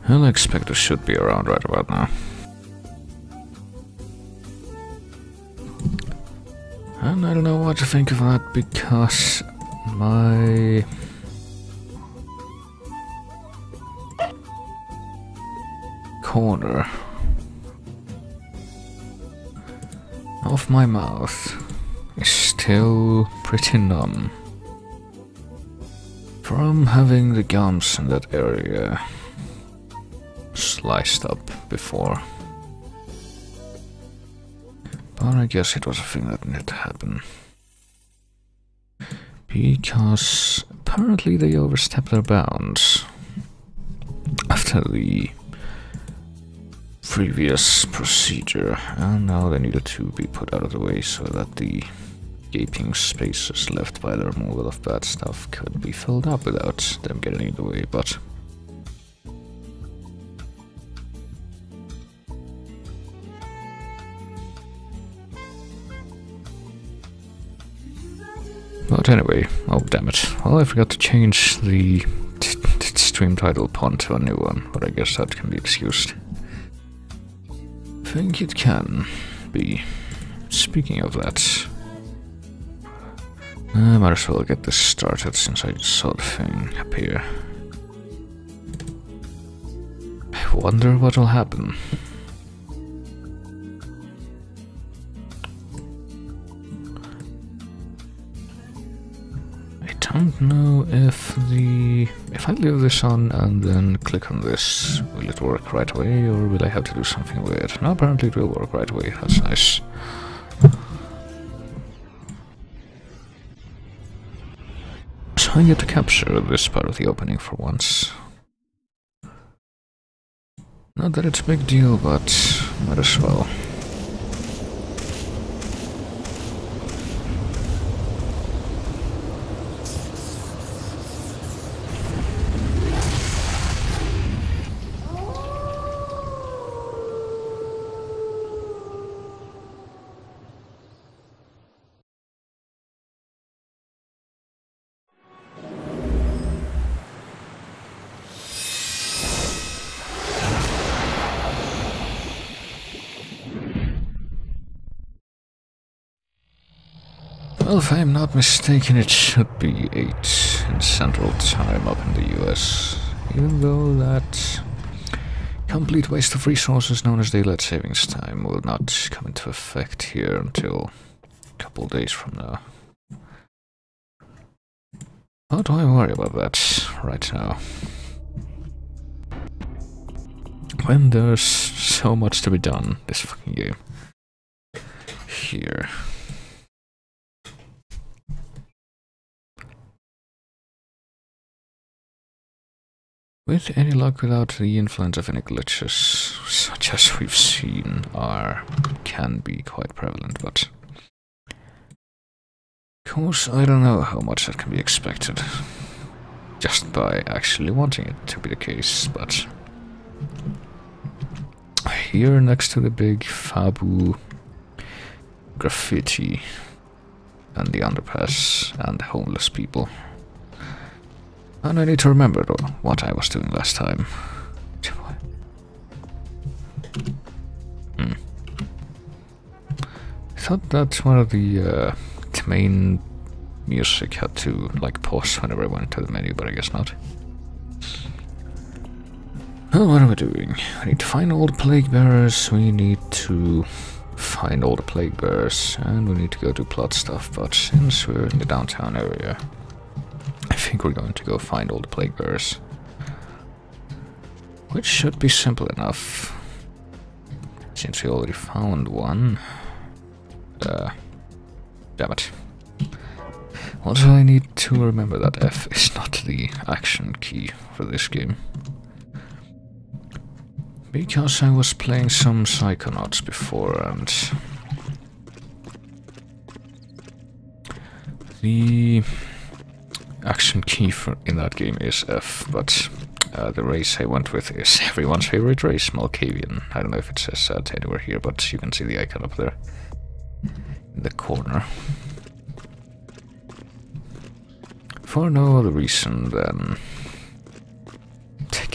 I'll expect it should be around right about now. And I don't know what to think of that because my corner of my mouth is still pretty numb from having the gums in that area sliced up before. But I guess it was a thing that needed to happen. Because apparently they overstepped their bounds after the previous procedure, and now they needed to be put out of the way so that the gaping spaces left by the removal of bad stuff could be filled up without them getting in the way, but anyway, oh damn it. Well, I forgot to change the stream title pun to a new one, but I guess that can be excused. I think it can be. Speaking of that, I might as well get this started since I saw the thing appear. I wonder what will happen. I don't know if I leave this on and then click on this, will it work right away or will I have to do something weird? No, apparently it will work right away, that's nice. So I get to capture this part of the opening for once. Not that it's a big deal, but might as well. Well, if I'm not mistaken, it should be 8 in Central Time up in the US, even though that complete waste of resources known as daylight savings time will not come into effect here until a couple days from now. How do I worry about that right now? When there's so much to be done this fucking game. Here. With any luck, without the influence of any glitches, such as we've seen, can be quite prevalent, but of course I don't know how much that can be expected, just by actually wanting it to be the case, but here next to the big Fabu graffiti and the underpass and the homeless people. And I need to remember what I was doing last time. I thought that one of the main music had to like pause whenever I went to the menu, but I guess not. Well, what are we doing? We need to find all the plague bearers, we need to find all the plague bearers, and we need to go do plot stuff, but since we're in the downtown area, I think we're going to go find all the plague bearers. Which should be simple enough, since we already found one. Damn it. Also, I need to remember that F is not the action key for this game. Because I was playing some Psychonauts before, and the action key in that game is F, but the race I went with is everyone's favorite race, Malkavian. I don't know if it says that anywhere here, but you can see the icon up there in the corner. For no other reason than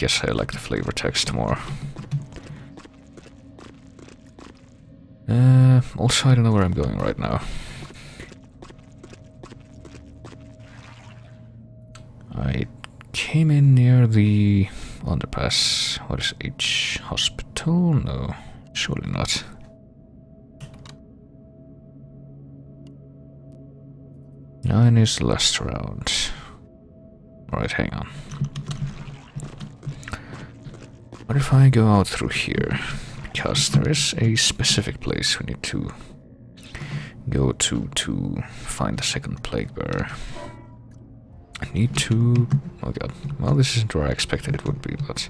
guess I like the flavor text more. Also, I don't know where I'm going right now. I came in near the underpass. What is H? Hospital? No, surely not. 9 is the last round. Alright, hang on. What if I go out through here? Because there is a specific place we need to go to find the second plague bearer. I need to... oh god. Well, this isn't where I expected it would be, but...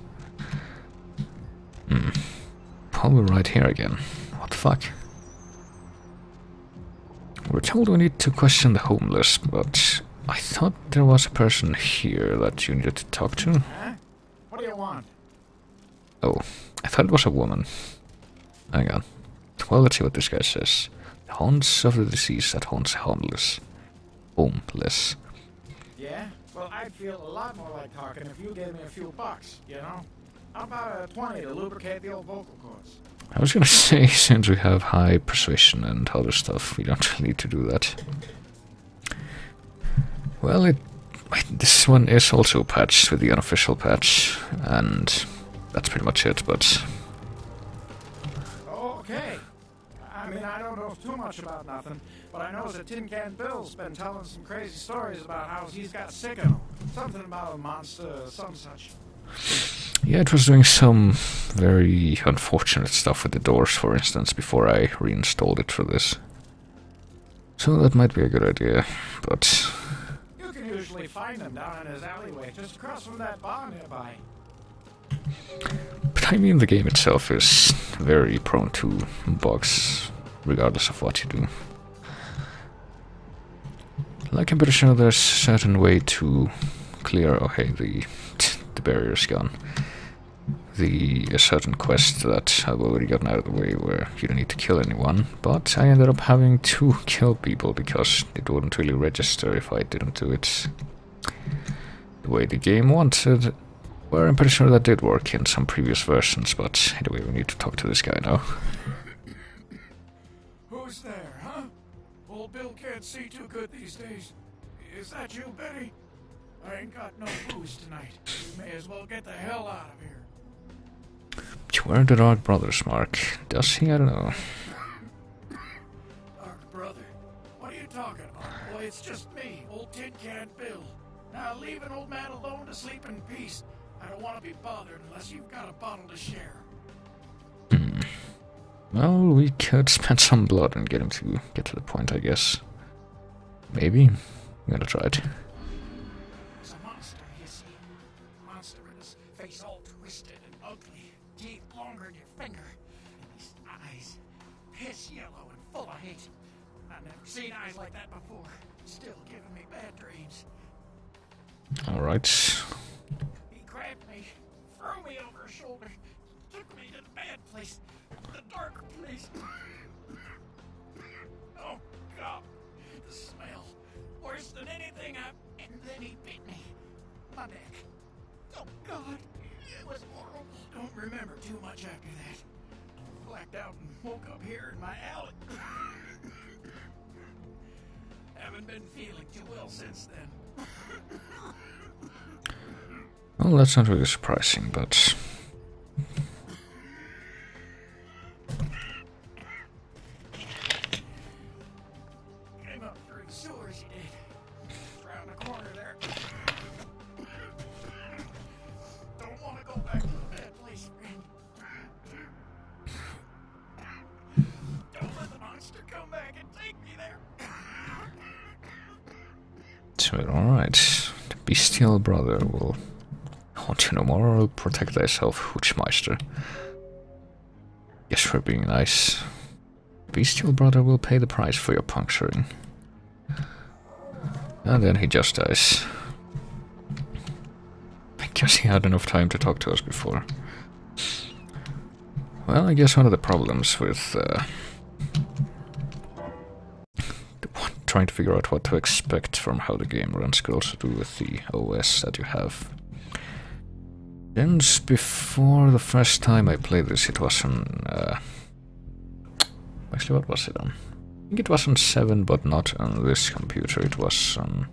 probably right here again. What the fuck? We're told we need to question the homeless, but I thought there was a person here that you needed to talk to. Huh? What do you want? Oh, I thought it was a woman. Hang on. Well, let's see what this guy says. The haunts of the disease that haunts homeless. Homeless. Yeah? Well, I'd feel a lot more like talking if you gave me a few bucks, you know? How about a 20 to lubricate the old vocal cords? I was gonna say, since we have high persuasion and other stuff, we don't really need to do that. Well, this one is also patched with the unofficial patch, and that's pretty much it, but... okay. I mean, I don't know too much about nothing, but I know that Tin Can Bill's been telling some crazy stories about how he's got sick of him. Something about a monster, some such. Yeah, it was doing some very unfortunate stuff with the doors, for instance, before I reinstalled it for this. So that might be a good idea, but... you can usually find him down in his alleyway, just across from that bar nearby. But I mean, the game itself is very prone to bugs, regardless of what you do. Like, I'm pretty sure there's a certain way to clear... oh hey, the barrier's gone. A certain quest that I've already gotten out of the way where you don't need to kill anyone, but I ended up having to kill people because it wouldn't really register if I didn't do it the way the game wanted. Well, I'm pretty sure that did work in some previous versions, but anyway, we need to talk to this guy now. Who's there, huh? Old Bill can't see too good these days. Is that you, Betty? I ain't got no booze tonight. You may as well get the hell out of here. Where are the Dark Brothers, Mark? Does he? I don't know. Dark Brother? What are you talking about? Boy, it's just me, old Tin Can Bill. Now leave an old man alone to sleep in peace. I don't want to be bothered unless you've got a bottle to share. Well, we could spend some blood and get him to get to the point, I guess. Maybe. I'm gonna try it. It's a monster, you see. A monster with his face all twisted and ugly. Teeth longer than your finger. And his eyes piss yellow and full of hate. I've never seen eyes like that before. Still giving me bad dreams. Alright. He grabbed me, threw me over his shoulder, took me to the bad place, the dark place. Oh, God. The smell. Worse than anything I've... and then he bit me. My neck. Oh, God. It was horrible. Don't remember too much after that. Blacked out and woke up here in my alley. Haven't been feeling too well since then. Well, that's not really surprising, but... Came up through the sewers, he did. Around the corner there. Don't want to go back to the bad place, friend. Don't let the monster come back and take me there. So, alright. The bestial brother will haunt you no more, or protect thyself, Hoochmeister. Yes, for being nice. Bestial brother will pay the price for your puncturing. And then he just dies. I guess he had enough time to talk to us before. Well, I guess one of the problems with trying to figure out what to expect from how the game runs could also do with the OS that you have. Since before the first time I played this, it was on... actually, what was it on? I think it was on 7, but not on this computer. It was on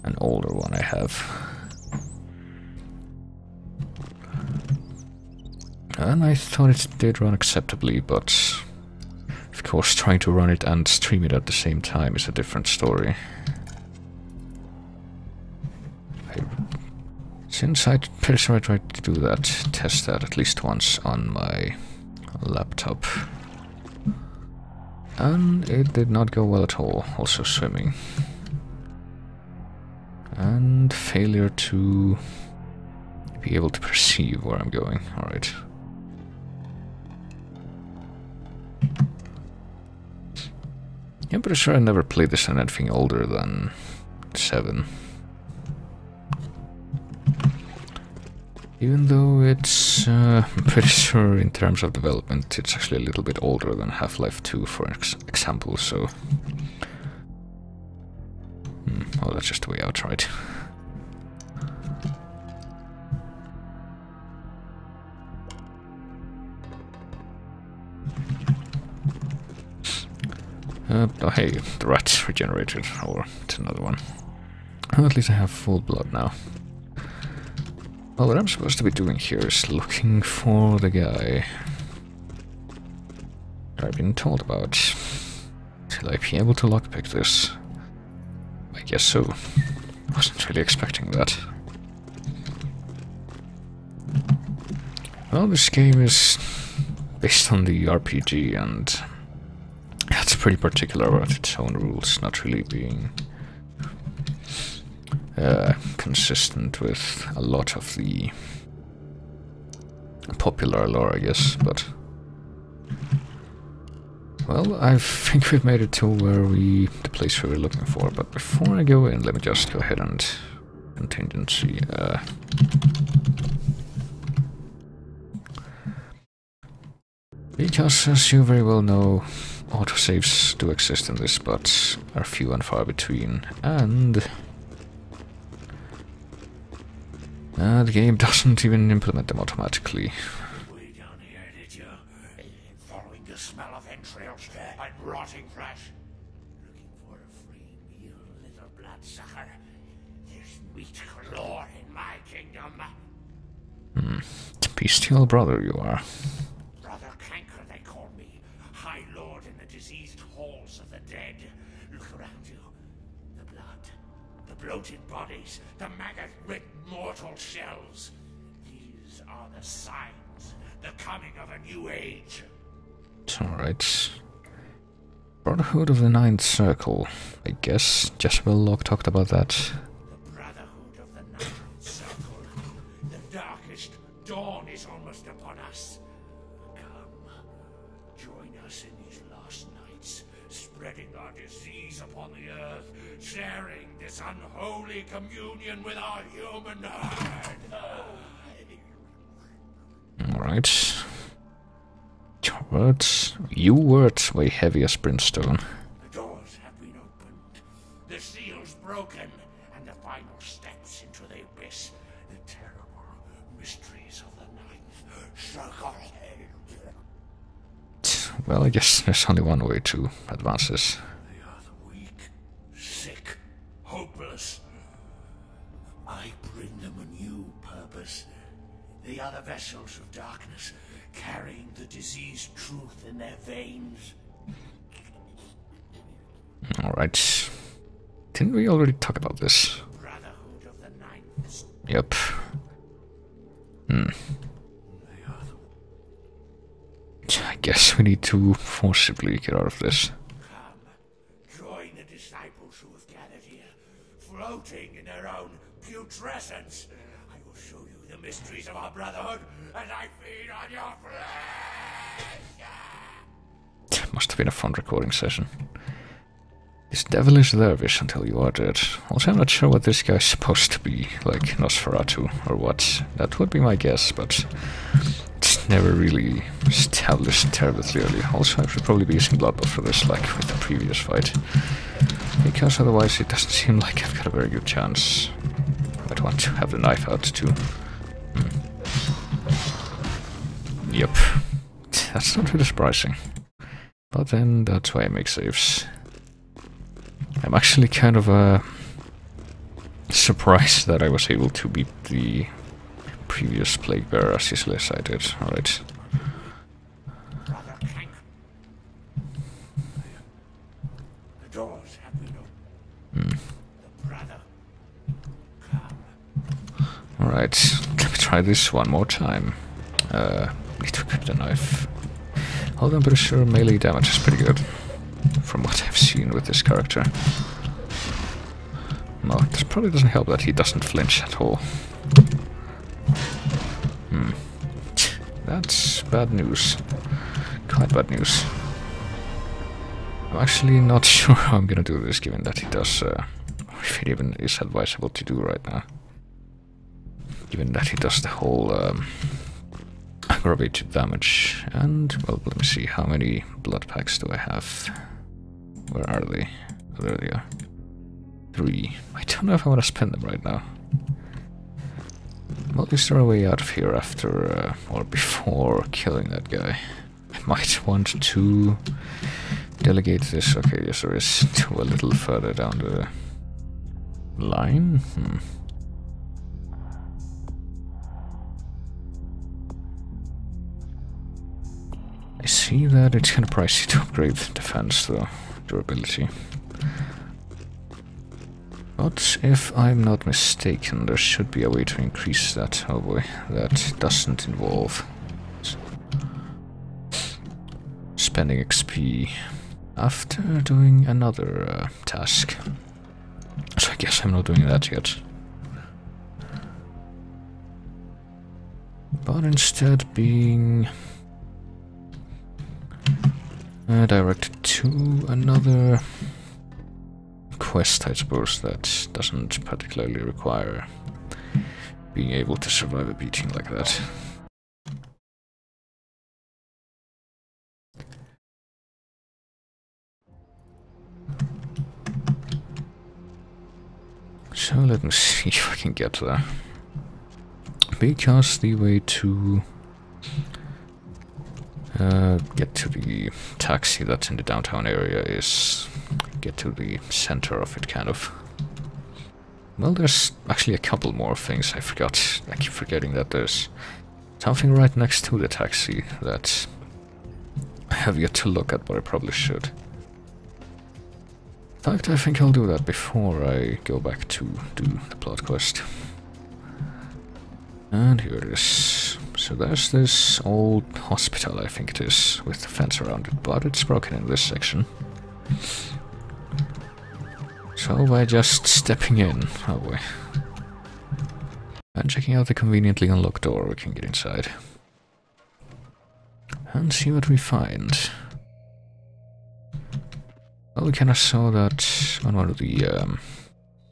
an older one I have. And I thought it did run acceptably, but... of course, trying to run it and stream it at the same time is a different story. Since I'm pretty sure I tried to do that, test that at least once on my laptop. And it did not go well at all, also swimming. And failure to be able to perceive where I'm going. Alright. I'm pretty sure I never played this on anything older than 7. Even though it's, I'm pretty sure in terms of development it's actually a little bit older than Half-Life 2, for example, so... oh, that's just the way out, right? Oh hey, the rat regenerated, or it's another one. Well, at least I have full blood now. Well, what I'm supposed to be doing here is looking for the guy I've been told about. Will I be able to lockpick this? I guess so. Wasn't really expecting that. Well, this game is based on the RPG, and it's pretty particular about its own rules, not really being consistent with a lot of the popular lore, I guess, but... well, I think we've made it to the place we were looking for, but before I go in, let me just go ahead and contingency, because, as you very well know, autosaves do exist in this, but are few and far between, and the game doesn't even implement them automatically. Way down here, did you? Following the smell of entrails and rotting flesh. Looking for a free meal, little bloodsucker. There's meat galore in my kingdom. Bestial brother you are. Brother Canker, they call me. High Lord in the diseased halls of the dead. Look around you. The blood, the bloated bodies, the maggot-ridden mortal shells. These are the signs, the coming of a new age. Alright. Brotherhood of the Ninth Circle. I guess Jezebel Locke talked about that. The Brotherhood of the Ninth Circle. The darkest dawn is almost upon us. Come, join us in these last nights, spreading our disease upon the earth, sharing this unholy communion with our human herd. Alright. Your words. You words weigh heavy as brimstone. The doors have been opened, the seals broken, and the final steps into the abyss. The terrible mysteries of the Ninth Circle. Well, I guess there's only one way to advance this. They are the weak, sick, hopeless. I bring them a new purpose. They are the vessels of darkness, carrying the diseased truth in their veins. Alright. Didn't we already talk about this? Brotherhood of the Ninth. Yep. I guess we need to forcibly get out of this. Come, join the disciples who have gathered here, floating in their own putrescence. I will show you the mysteries of our brotherhood as I feed on your flesh. Must have been a fun recording session. This devilish dervish until you are dead. Also, I'm not sure what this guy's supposed to be, like Nosferatu or what. That would be my guess, but it's never really established terribly clearly. Also, I should probably be using Blood Bowl for this, like with the previous fight, because otherwise it doesn't seem like I've got a very good chance. I'd want to have the knife out too. Yep. That's not really surprising. But then that's why I make saves. I'm actually kind of surprised that I was able to beat the previous Plague Bearer as easily as I did. Alright. The doors have been opened. The brother. Come. Alright, let me try this one more time. Need to equip the knife. Although I'm pretty sure melee damage is pretty good, from what I've seen with this character. No, this probably doesn't help that he doesn't flinch at all. That's bad news. Quite bad news. I'm actually not sure how I'm gonna do this, given that he does, if it even is advisable to do right now. Given that he does the whole, aggravated damage. And, well, let me see, how many blood packs do I have? Where are they? Oh, there they are. 3. I don't know if I want to spend them right now. Well, is there a way out of here after, or before killing that guy? I might want to delegate this. Okay, yes there is, to a little further down the line. I see that it's kind of pricey to upgrade defense, though, durability. But if I'm not mistaken, there should be a way to increase that. Oh boy, that doesn't involve spending XP after doing another task. So I guess I'm not doing that yet. But instead being directed to another quest, I suppose, that doesn't particularly require being able to survive a beating like that. So let me see if I can get there. Because the way to get to the taxi that's in the downtown area is get to the center of it, kind of. Well, there's actually a couple more things I forgot. I keep forgetting that there's something right next to the taxi that I have yet to look at, but I probably should. In fact, I think I'll do that before I go back to do the plot quest. And here it is. So there's this old hospital, I think it is, with the fence around it, but it's broken in this section. So by just stepping in, oh boy, and checking out the conveniently unlocked door, we can get inside. And see what we find. Well, we kinda saw that on one of the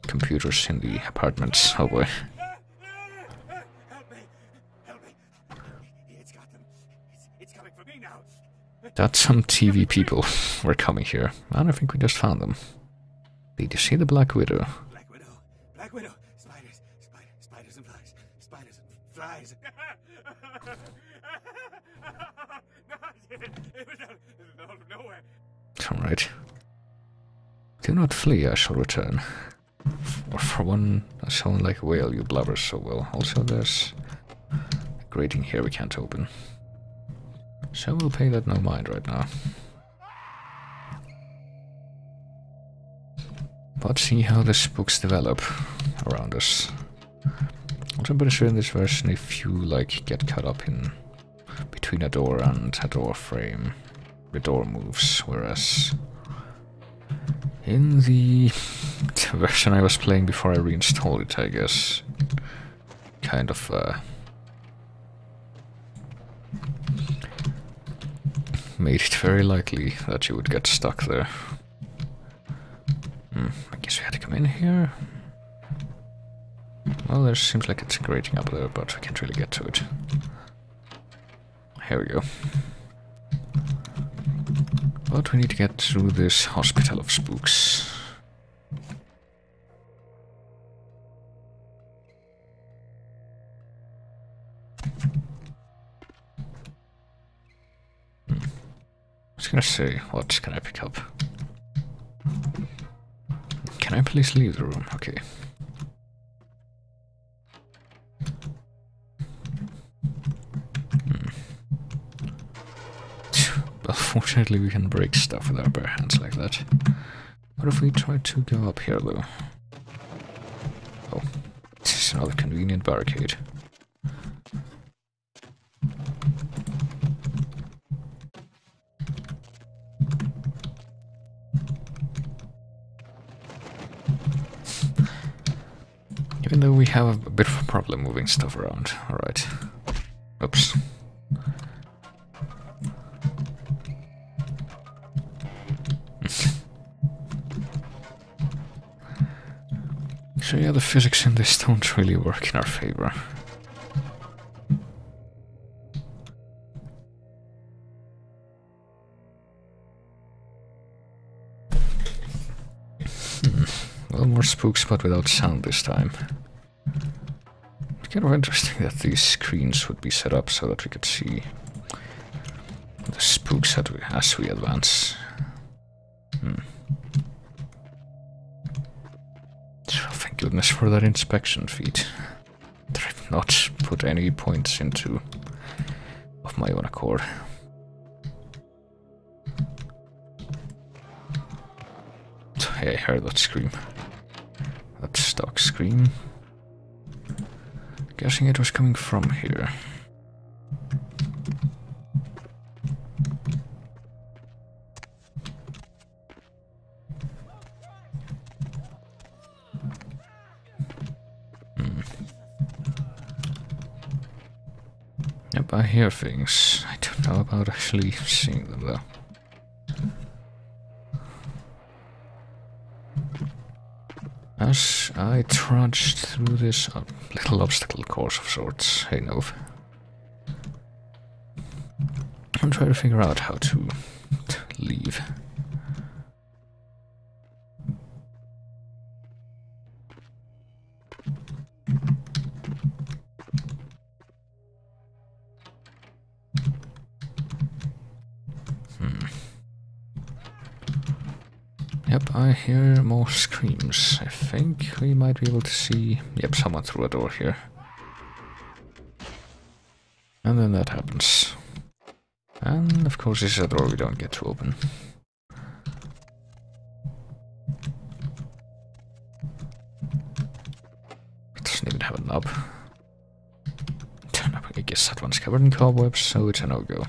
computers in the apartments, oh boy. That some TV people were coming here, and I think we just found them. Did you see the Black Widow? Black Widow. Black Widow. Spiders. Spiders and flies. Spiders and flies. It was out of nowhere. Alright. Do not flee, I shall return. Or for one, I sound like a whale, you blubber so well. Also, there's a grating here we can't open. So we'll pay that no mind right now. But see how the spooks develop around us. Also, I'm pretty sure in this version, if you like get caught up in between a door and a door frame, the door moves, whereas in the version I was playing before I reinstalled it, I guess, kind of made it very likely that you would get stuck there. I guess we had to come in here. Well, there seems like it's a grating up there, but we can't really get to it. Here we go. But we need to get through this hospital of spooks. was gonna say, what can I pick up? Can I please leave the room? Okay. Well, fortunately we can break stuff with our bare hands like that. What if we try to go up here, though? Oh, this is another convenient barricade. Even though we have a bit of a problem moving stuff around. Alright. Oops. So yeah, the physics in this don't really work in our favor. Well, more spooks, but without sound this time. It's kind of interesting that these screens would be set up so that we could see the spooks as we advance. Thank goodness for that inspection feat. That I've not put any points into of my own accord. Hey, I heard that scream. That stock scream. Guessing it was coming from here. Yep, I hear things. I don't know about actually seeing them though. As I trudged through this little obstacle course of sorts, hey Nov, I'm trying to figure out how to leave. Yep, I hear more screams. I think we might be able to see... Yep, someone through a door here. And then that happens. And of course this is a door we don't get to open. It doesn't even have a knob. I guess that one's covered in cobwebs, so it's a no-go.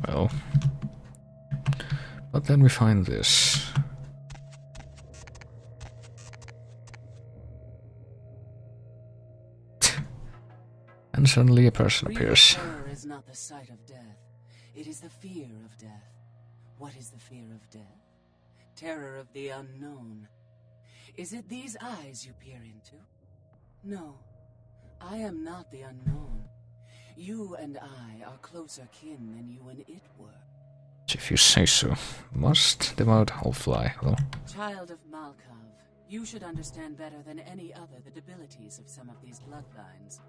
Well, but then we find this. And suddenly a person appears. Terror is not the sight of death. It is the fear of death. What is the fear of death? Terror of the unknown. Is it these eyes you peer into? No, I am not the unknown. You and I are closer kin than you and it were. If you say so. Must the mouth all fly, well. Child of Malkav, you should understand better than any other the debilities of some of these bloodlines.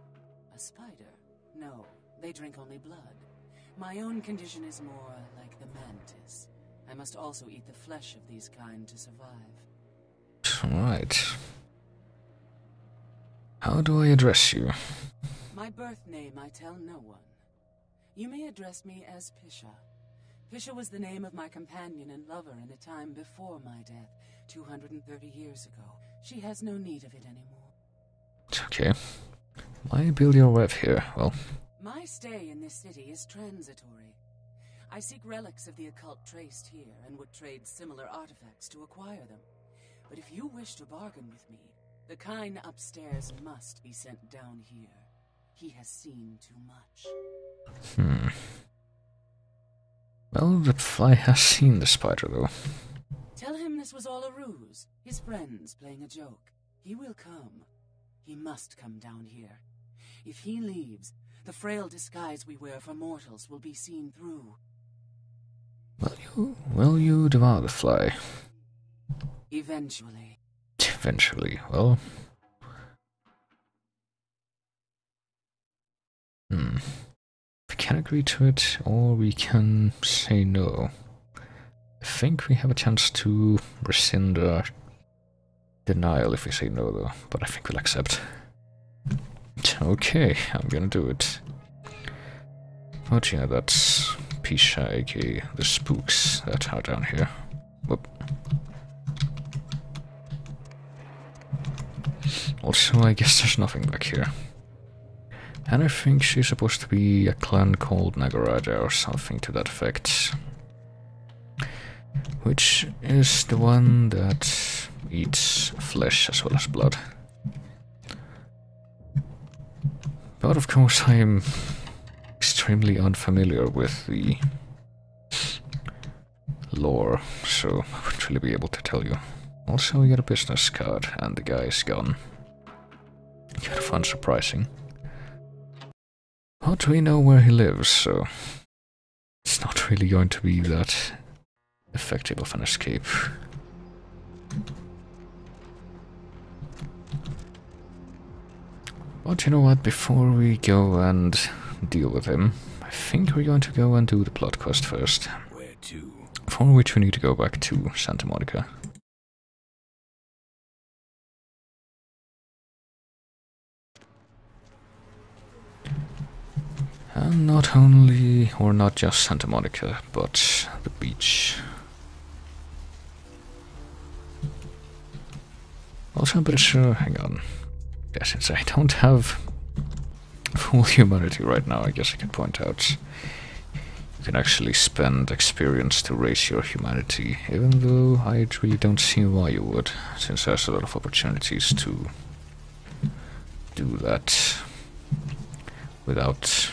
A spider? No, they drink only blood. My own condition is more like the mantis. I must also eat the flesh of these kind to survive. Right. How do I address you? My birth name I tell no one. You may address me as Pisha. Pisha was the name of my companion and lover in a time before my death, 230 years ago. She has no need of it anymore. Okay. Why build your web here? Well... My stay in this city is transitory. I seek relics of the occult traced here and would trade similar artifacts to acquire them. But if you wish to bargain with me, the kind upstairs must be sent down here. He has seen too much. Well, the fly has seen the spider, though. Tell him this was all a ruse. His friends playing a joke. He will come. He must come down here. If he leaves, the frail disguise we wear for mortals will be seen through. Will you devour the fly? Eventually. Eventually, well... We can agree to it, or we can say no. I think we have a chance to rescind our denial if we say no, though, but I think we'll accept. Okay, I'm gonna do it. But yeah, that's Pisha, aka the spooks that are down here. Whoop. Also, I guess there's nothing back here. And I think she's supposed to be a clan called Nagaraja or something to that effect. Which is the one that eats flesh as well as blood. But of course I am extremely unfamiliar with the lore, so I wouldn't really be able to tell you. Also, we got a business card, and the guy is gone. Kind of unsurprising. But we know where he lives, so it's not really going to be that effective of an escape. But you know what, before we go and deal with him, I think we're going to go and do the plot quest first. Where to? For which we need to go back to Santa Monica. And not only, or not just Santa Monica, but the beach. Also, I'm pretty sure, hang on. Yeah, since I don't have full humanity right now, I guess I can point out you can actually spend experience to raise your humanity, even though I really don't see why you would, since there's a lot of opportunities to do that without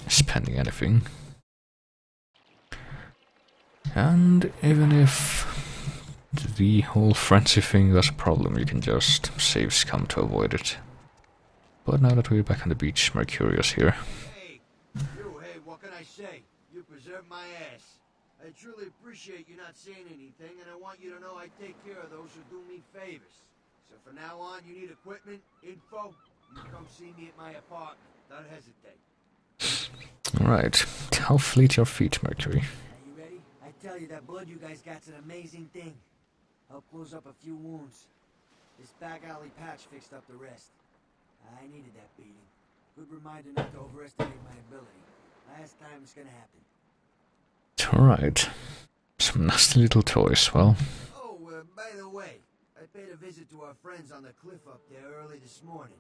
spending anything. And even if the whole frenzy thing was a problem, you can just save scum to avoid it. But now that we're back on the beach, Mercurius here. Hey, what can I say? You preserved my ass. I truly appreciate you not saying anything, and I want you to know I take care of those who do me favors. So from now on, you need equipment, info, you come see me at my apartment. Don't hesitate. Alright, how fleet your feet, Mercury. Are you ready? I tell you, that blood you guys got's an amazing thing. Helped close up a few wounds. This back alley patch fixed up the rest. I needed that beating. Good reminder not to overestimate my ability. Last time it's gonna happen. Alright. Some nasty little toys, well. Oh, by the way, I paid a visit to our friends on the cliff up there early this morning.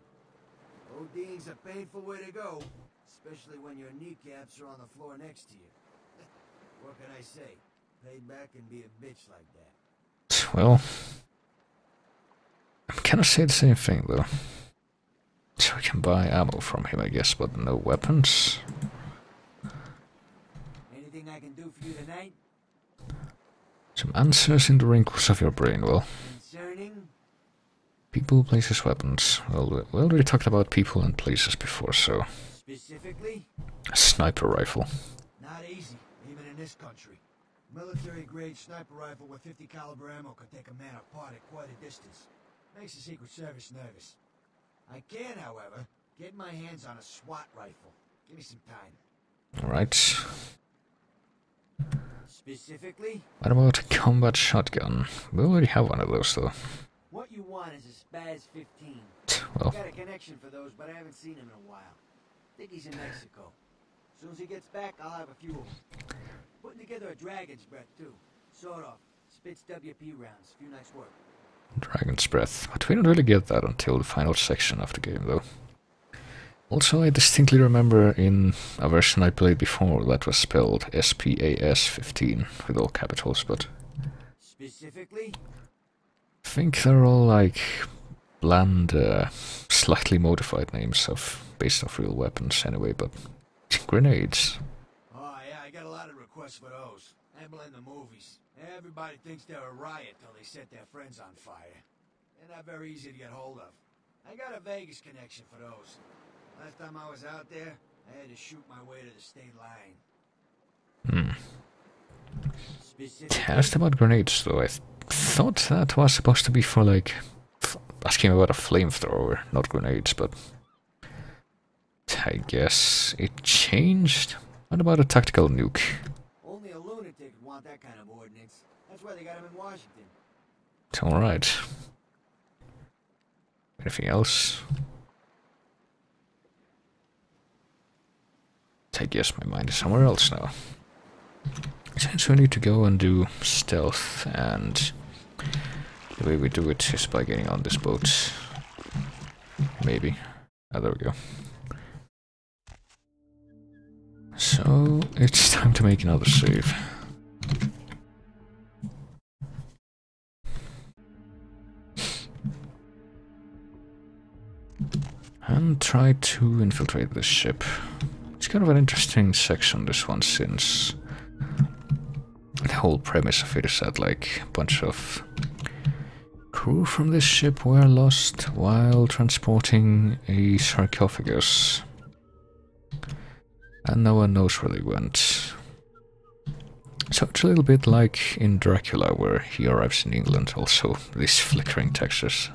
ODing's a painful way to go, especially when your kneecaps are on the floor next to you. What can I say? Payback can be a bitch like that. Well, I'm gonna say the same thing though. So we can buy ammo from him, I guess, but no weapons. Anything I can do for you tonight? Some answers in the wrinkles of your brain, well. Concerning? People, places, weapons. Well, we already talked about people and places before, so... Specifically? A sniper rifle. Not easy, even in this country. Military-grade sniper rifle with 50 caliber ammo can take a man apart at quite a distance. Makes the Secret Service nervous. I can, however, get my hands on a SWAT rifle. Give me some time. Alright. Specifically? What about a combat shotgun? We already have one of those, though. What you want is a Spaz 15. Well, Got a connection for those, but I haven't seen him in a while. Think he's in Mexico. As soon as he gets back, I'll have a few of them. Putting together a Dragon's Breath, too. Sawed off. Spits WP rounds. Few nice work. Dragon's Breath. But we don't really get that until the final section of the game, though. Also, I distinctly remember in a version I played before that was spelled SPAS 15 with all capitals, but... Specifically? I think they're all like bland, slightly modified names of based off real weapons anyway, but grenades. Oh yeah, I got a lot of requests for those. I blame the movies. Everybody thinks they're a riot till they set their friends on fire. They're not very easy to get hold of. I got a Vegas connection for those. Last time I was out there, I had to shoot my way to the state line. I asked about grenades though. I thought that was supposed to be for like asking about a flamethrower, not grenades, but I guess it changed. What about a tactical nuke? Only a lunatic would want that kind of ordnance. That's why they got him in Washington. It's alright. Anything else? I guess my mind is somewhere else now. Since we need to go and do stealth, and the way we do it is by getting on this boat. Maybe. Ah, there we go. So, it's time to make another save. And try to infiltrate this ship. It's kind of an interesting section, this one, since the whole premise of it is that, like, a bunch of crew from this ship were lost while transporting a sarcophagus. And no one knows where they went. So it's a little bit like in Dracula, where he arrives in England, also these flickering textures.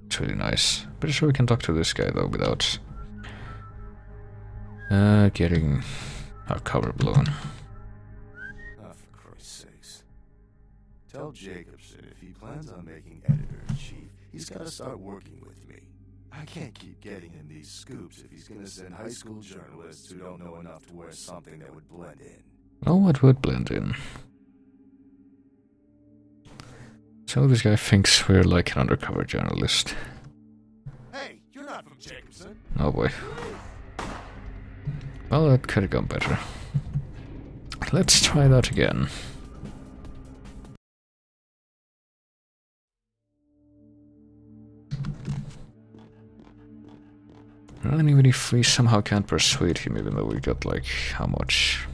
It's really nice. Pretty sure we can talk to this guy though without getting our cover blown. Oh, for Christ's sakes. Tell Jacobson if he plans on making editor-in-chief, he's got to start working with me. I can't keep getting him these scoops if he's going to send high school journalists who don't know enough to wear something that would blend in. Well, what would blend in? So this guy thinks we're like an undercover journalist. Hey, you're not from Jacobson. Oh boy. Well, that could have gone better. Let's try that again. And even if we somehow can't persuade him, even though we got like, how much?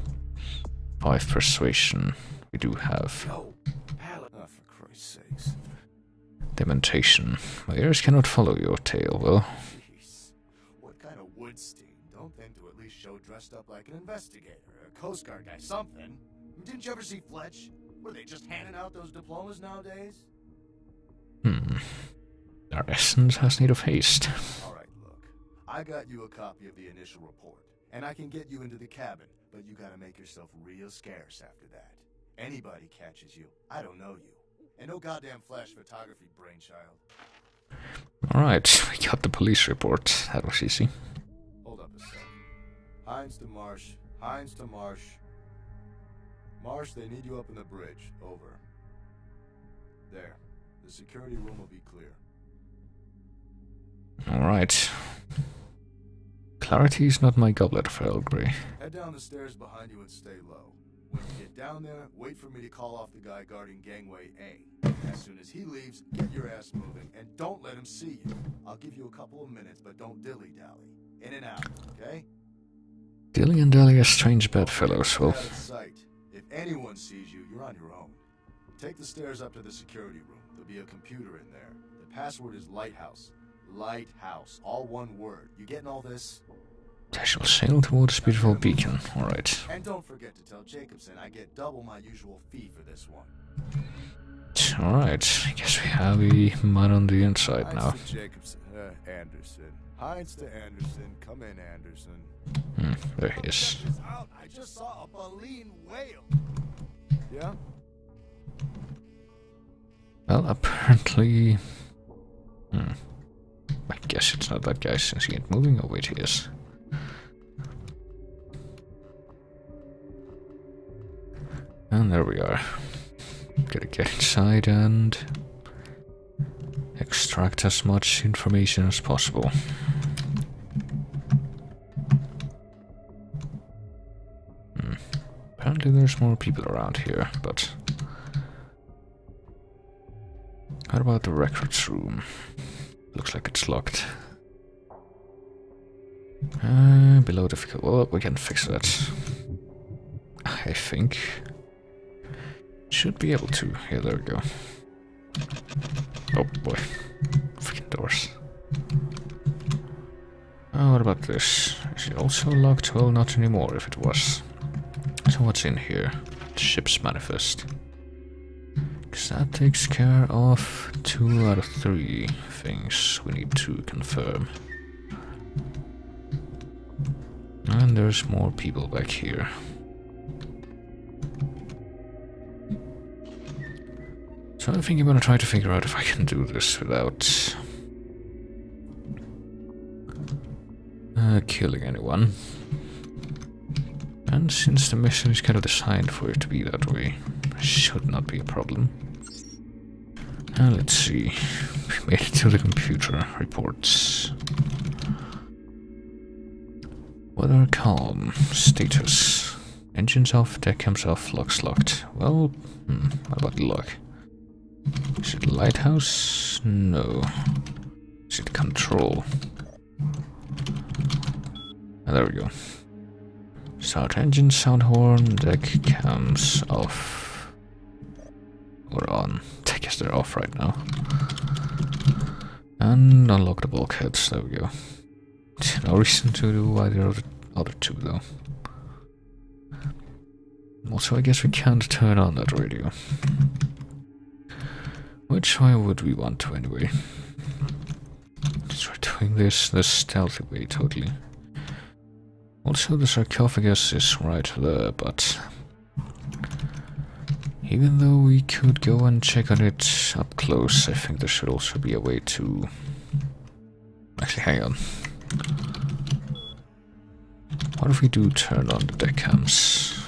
5 persuasion we do have. Oh, for Christ's sakes. Dementation. My ears cannot follow your tale, well. Jeez. What kind of Woodstein? Don't think to at least show dressed up like an investigator, a Coast Guard guy, something. Didn't you ever see Fletch? Were they just handing out those diplomas nowadays? Our essence has need of haste. Alright, look. I got you a copy of the initial report, and I can get you into the cabin, but you gotta make yourself real scarce after that. Anybody catches you, I don't know you. And no goddamn flash photography, brainchild. Alright, we got the police report. That was easy. Hold up a sec. Hines to Marsh. Hines to Marsh. Marsh, they need you up in the bridge. Over. There. The security room will be clear. Alright. Clarity is not my goblet of Earl Grey. Head down the stairs behind you and stay low. When you get down there, wait for me to call off the guy guarding gangway A. As soon as he leaves, get your ass moving, and don't let him see you. I'll give you a couple of minutes, but don't dilly-dally. In and out, okay? Dilly and Dally are strange bedfellows, well. Out of sight. If anyone sees you, you're on your own. Take the stairs up to the security room. There'll be a computer in there. The password is Lighthouse. Lighthouse. All one word. You getting all this? I shall sail towards beautiful beacon. Alright. And don't forget to tell Jacobson I get double my usual fee for this one. Alright. I guess we have a man on the inside now. Hines to Jacobson. Anderson. Hines to Anderson. Come in, Anderson. There he is. Check this out. I just saw a baleen whale. Yeah? Well, apparently... I guess it's not that guy since he ain't moving. Oh wait, he is. And there we are. Gotta get inside and extract as much information as possible. Apparently there's more people around here, but... What about the records room? Looks like it's locked. Below difficult. Well, we can fix that. I think. Should be able to. Yeah, there we go. Oh boy. Freaking doors. Oh, what about this? Is it also locked? Well, not anymore if it was. So what's in here? The ship's manifest. Because that takes care of 2 out of 3 things we need to confirm. And there's more people back here. So I think I'm gonna try to figure out if I can do this without killing anyone. And since the mission is kind of designed for it to be that way, it should not be a problem. And let's see. We made it to the computer reports. Weather calm. Status. Engines off, deck cams off, locks locked. Well, what about the lock? Is it lighthouse? No. Is it control? There we go. Start engine, sound horn, deck cams off. Or on. I guess they're off right now. And unlock the bulkheads, there we go. No reason to do either of the other two though. Also, I guess we can't turn on that radio. Which, why would we want to anyway? Just we're doing this the stealthy way, totally. Also, the sarcophagus is right there, but even though we could go and check on it up close, I think there should also be a way to... Actually, hang on. What if we do turn on the deck cams?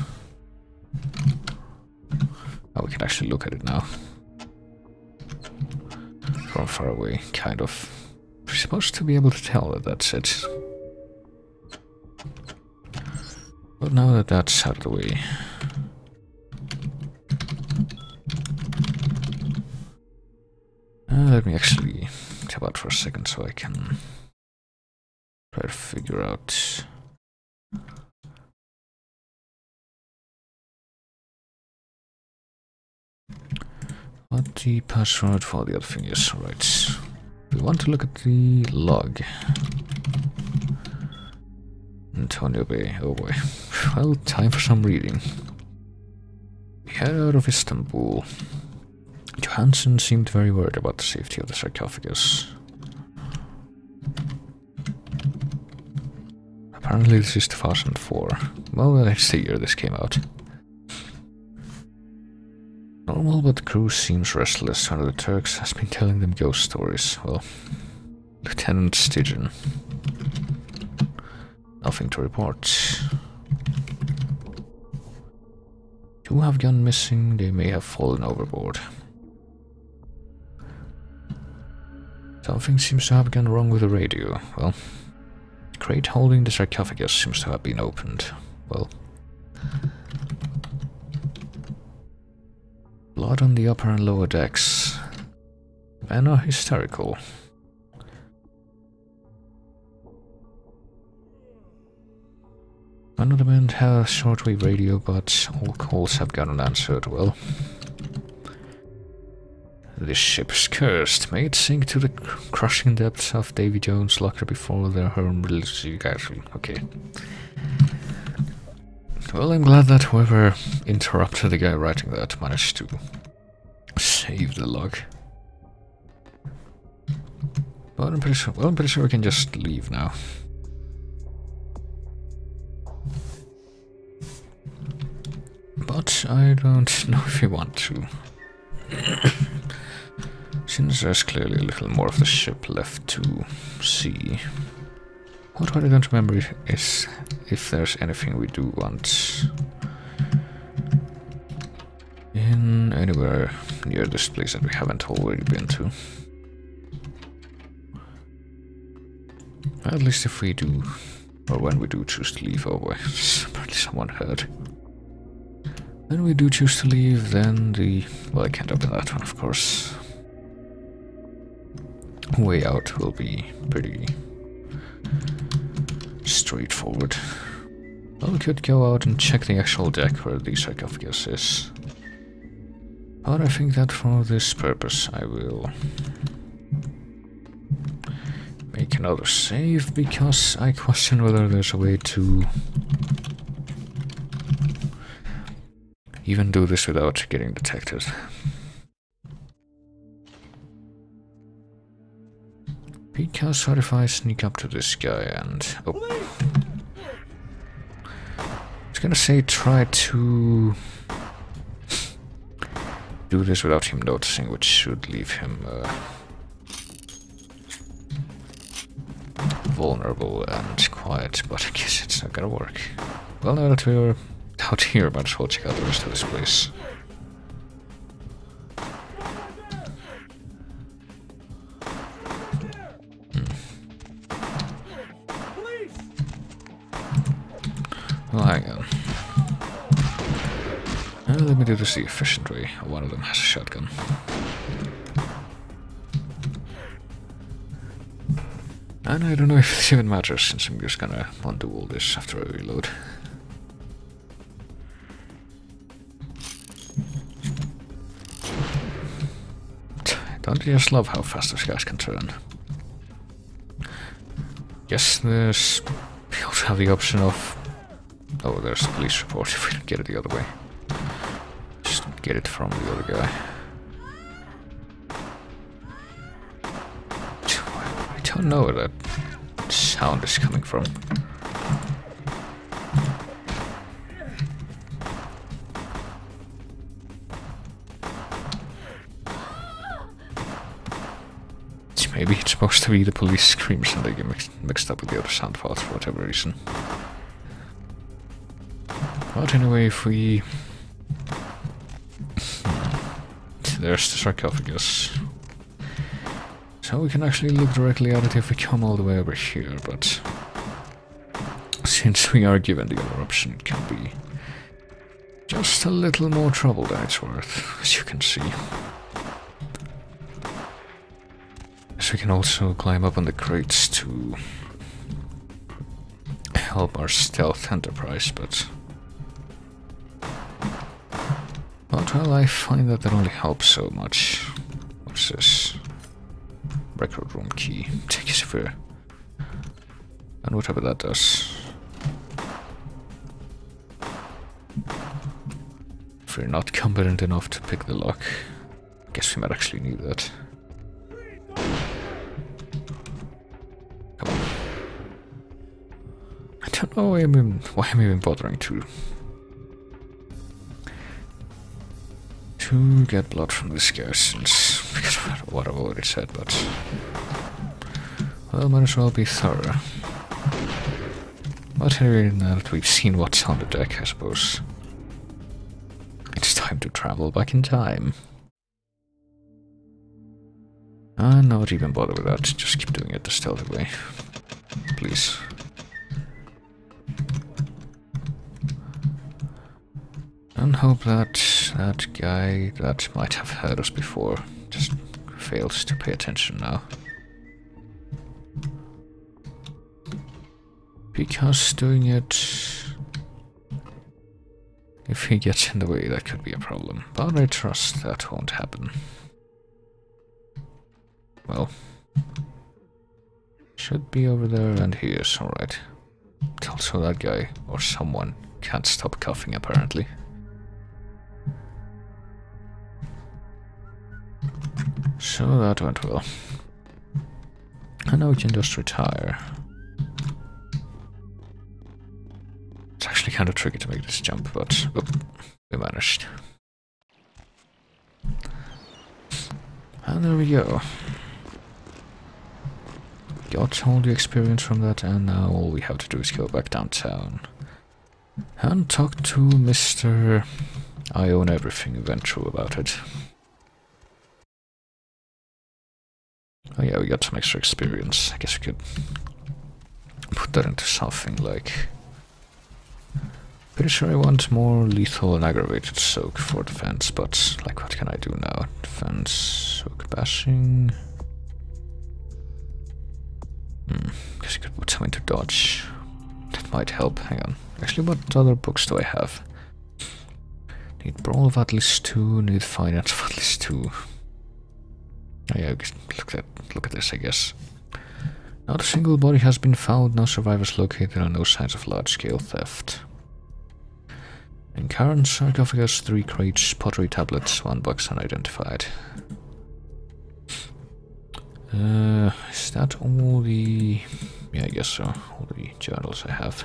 Oh, we can actually look at it now. From far away, kind of. We're supposed to be able to tell that that's it. But now that that's out of the way... let me actually tap out for a second so I can try to figure out... what the password for the other thing is. Right. We want to look at the log. Antonio Bay, oh boy. Well, time for some reading. We head out of Istanbul. Johansson seemed very worried about the safety of the sarcophagus. Apparently this is 2004. Well, that's the year this came out. Normal, but the crew seems restless. One of the Turks has been telling them ghost stories. Well, Lieutenant Stygian. Nothing to report. Two have gone missing. They may have fallen overboard. Something seems to have gone wrong with the radio. Well, the crate holding the sarcophagus seems to have been opened. Well, blood on the upper and lower decks. Men are hysterical. One of the men had a shortwave radio, but all calls have gone unanswered. Well, this ship is cursed. May it sink to the crushing depths of Davy Jones' locker before their home releases. Okay. Well, I'm glad that whoever interrupted the guy writing that managed to save the log. But I'm pretty sure we can just leave now. But I don't know if we want to. Since there's clearly a little more of the ship left to see. What I don't remember is if there's anything we do want in anywhere near this place that we haven't already been to. At least if we do, or when we do choose to leave. Oh boy, apparently someone heard. When we do choose to leave, then well, I can't open that one, of course. Way out will be pretty straightforward. Well, we could go out and check the actual deck where the sarcophagus is. But I think that for this purpose I will make another save, because I question whether there's a way to even do this without getting detected. Because what if I sneak up to this guy and... oh. was gonna say try to do this without him noticing, which should leave him vulnerable and quiet, but I guess it's not gonna work. Well, now that we're out here, might as well check out the rest of this place. Well, hang on. Let me do this the efficient way. One of them has a shotgun. And I don't know if this even matters, since I'm just gonna undo all this after I reload. Don't you just love how fast those guys can turn? Yes, there's... we also have the option of... oh, there's a police report if we don't get it the other way. Just get it from the other guy. I don't know where that sound is coming from. Maybe it's supposed to be the police screams and they get mixed up with the other sound files for whatever reason. But anyway, if we... there's the sarcophagus. So we can actually look directly at it if we come all the way over here, but... since we are given the other option, it can be just a little more trouble than it's worth, as you can see. So we can also climb up on the crates to help our stealth enterprise, but... well, I find that only helps so much. What's this? Record room key. Take a sphere. And whatever that does. If we're not competent enough to pick the lock, I guess we might actually need that. Come on. I don't know why I'm even bothering to get blood from this guy, since because of what I've already said, but well, might as well be thorough. But anyway, now that we've seen what's on the deck, I suppose it's time to travel back in time. And not even bother with that, just keep doing it the stealthy way. Please. And hope that that guy that might have heard us before just fails to pay attention now. Because doing it... if he gets in the way, that could be a problem. But I trust that won't happen. Well, should be over there, and he is, alright. Also that guy, or someone, can't stop coughing apparently. So that went well. And now we can just retire. It's actually kind of tricky to make this jump, but oh, we managed. And there we go. Got all the experience from that, and now all we have to do is go back downtown and talk to Mr. I Own Everything Eventual about it. Oh yeah, we got some extra experience. I guess we could put that into something like... pretty sure I want more lethal and aggravated soak for defense, but like what can I do now? Defense, soak bashing... guess you could put some into dodge. That might help. Hang on. Actually, what other books do I have? Need brawl of at least 2, need finance of at least 2. Oh yeah, look at this, I guess. Not a single body has been found, no survivors located, and no signs of large-scale theft. In current sarcophagus, 3 crates, pottery tablets, 1 box unidentified. Is that all the... yeah, I guess so. All the journals I have.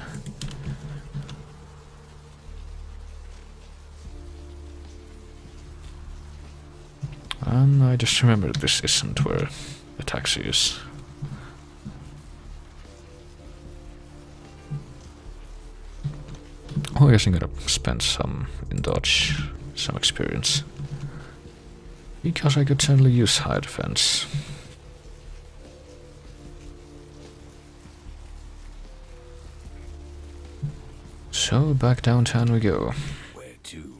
And I just remembered this isn't where the taxi is. Oh, I guess I'm gonna spend some in dodge, some experience. Because I could certainly use high defense. So, back downtown we go. Where to?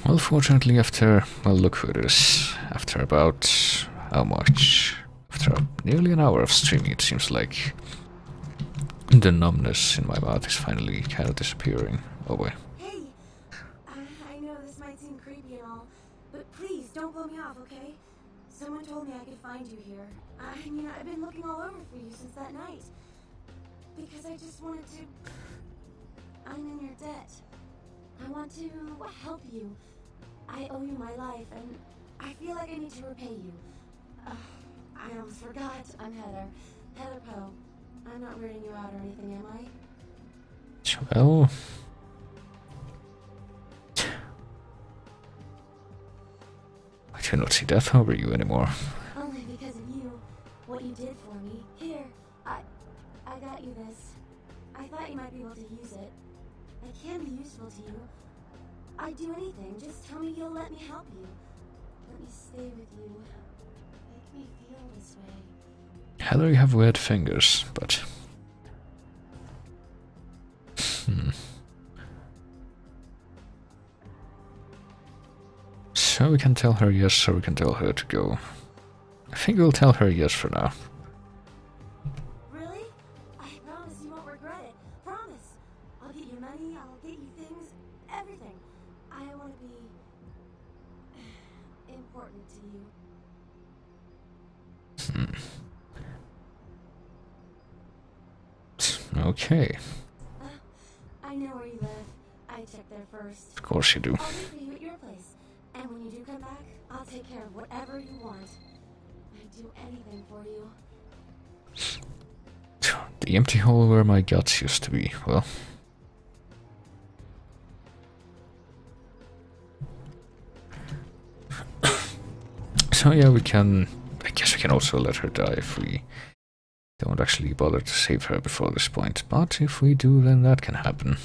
Well, fortunately after, well, look who it is. After about, how much? After nearly an hour of streaming, it seems like the numbness in my mouth is finally kind of disappearing. Oh boy. Hey, I know this might seem creepy and all, but please don't blow me off, okay? Someone told me I could find you here. I mean, I've been looking all over for you since that night. Because I just wanted to... I'm in your debt. I want to help you. I owe you my life, and I feel like I need to repay you. I almost forgot. I'm Heather. Heather Poe. I'm not weirding you out or anything, am I? Well... I do not see death over you anymore. Only because of you. What you did for me. Here, I got you this. I thought you might be able to use it. I can be useful to you. I'd do anything. Just tell me you'll let me help you. Let me stay with you. Make me feel this way. Heather, you have weird fingers, but... So we can tell her yes, or we can tell her to go. I think we'll tell her yes for now. Really? I promise you won't regret it. Promise. I'll get you money, I'll get you things, everything. I want to be... important to you. Okay. I know where you live. I checked there first. Of course you do. I'll wait for you at your place. And when you do come back, I'll take care of whatever you want. I'd do anything for you. The empty hole where my guts used to be. Well... So yeah, we can... I guess we can also let her die if we don't actually bother to save her before this point. But if we do, then that can happen.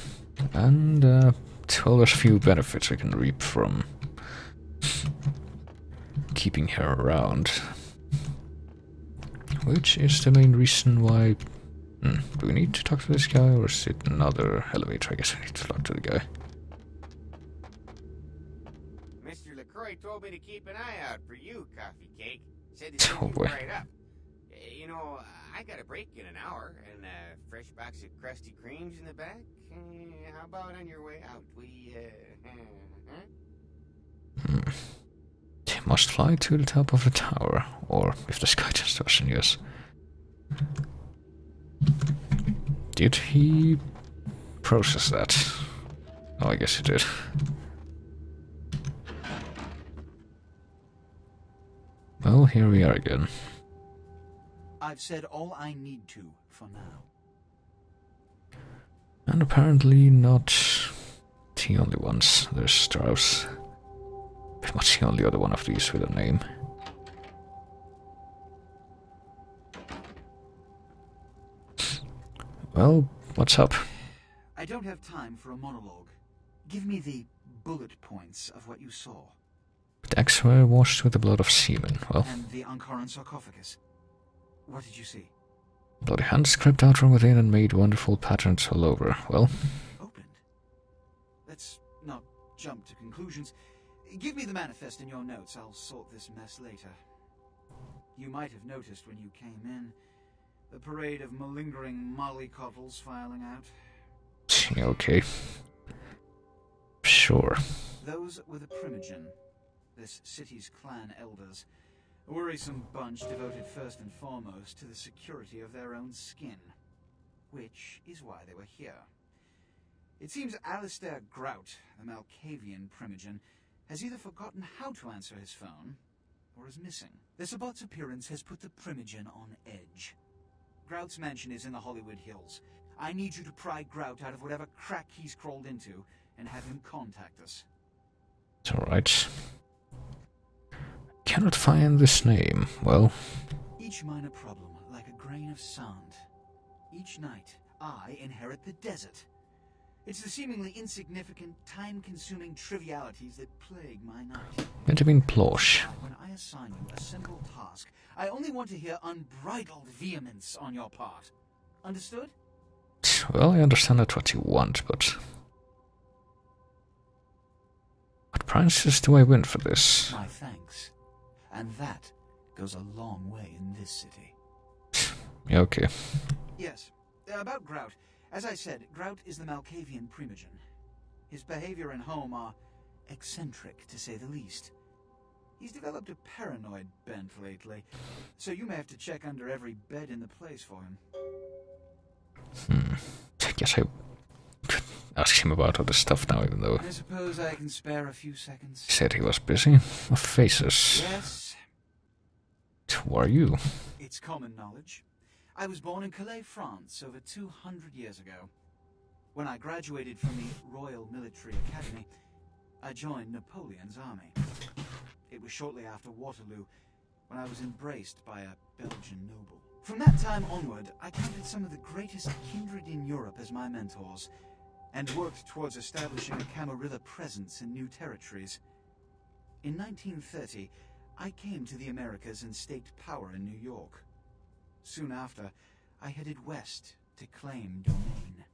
And, well, there's a few benefits we can reap from keeping her around. Which is the main reason why... do we need to talk to this guy, or is it another elevator? I guess we need to talk to the guy. Mr. LaCroix told me to keep an eye out for you, Coffee Cake. Said to send Oh you boy. right up. You know, I got a break in an hour, and a fresh box of Krusty Kremes in the back. How about on your way out? We, Must fly to the top of the tower, or if the sky just doesn't, yes. Did he process that? Oh, I guess he did. Well, here we are again. I've said all I need to for now. And apparently not the only ones. There's Strauss. Pretty much the only other one of these with a name. Well, what's up? I don't have time for a monologue. Give me the bullet points of what you saw. The eggs were washed with the blood of semen. Well, And the Ankaran sarcophagus. What did you see? bloody hands crept out from within and made wonderful patterns all over. Well, Opened. Let's not jump to conclusions. Give me the manifest in your notes. I'll sort this mess later. You might have noticed when you came in the parade of malingering mollycoddles filing out. okay. Sure. Those were the Primogen, this city's clan elders. A worrisome bunch devoted first and foremost to the security of their own skin. Which is why they were here. It seems Alistair Grout, the Malkavian Primogen, has either forgotten how to answer his phone, or is missing. The Sabot's appearance has put the Primogen on edge. Grout's mansion is in the Hollywood Hills. I need you to pry Grout out of whatever crack he's crawled into and have him contact us. It's alright. Cannot find this name. Well, Each minor problem, like a grain of sand. Each night, I inherit the desert. It's the seemingly insignificant, time-consuming trivialities that plague my night. Benjamin Plosh. When I assign you a simple task, I only want to hear unbridled vehemence on your part. Understood? Well, I understand that's what you want, but... what prizes do I win for this? My thanks. And that goes a long way in this city. Yeah, okay. Yes, about Grout. As I said, Grout is the Malkavian primogen. His behavior and home are eccentric, to say the least. He's developed a paranoid bent lately, so you may have to check under every bed in the place for him. I guess I could ask him about other stuff now, even though I suppose I can spare a few seconds. he said he was busy. What faces? Yes, Who are you? it's common knowledge. I was born in Calais, France, over 200 years ago. When I graduated from the Royal Military Academy, I joined Napoleon's army. It was shortly after Waterloo, when I was embraced by a Belgian noble. From that time onward, I counted some of the greatest kindred in Europe as my mentors, and worked towards establishing a Camarilla presence in new territories. In 1930, I came to the Americas and staked power in New York. Soon after, I headed west to claim domain.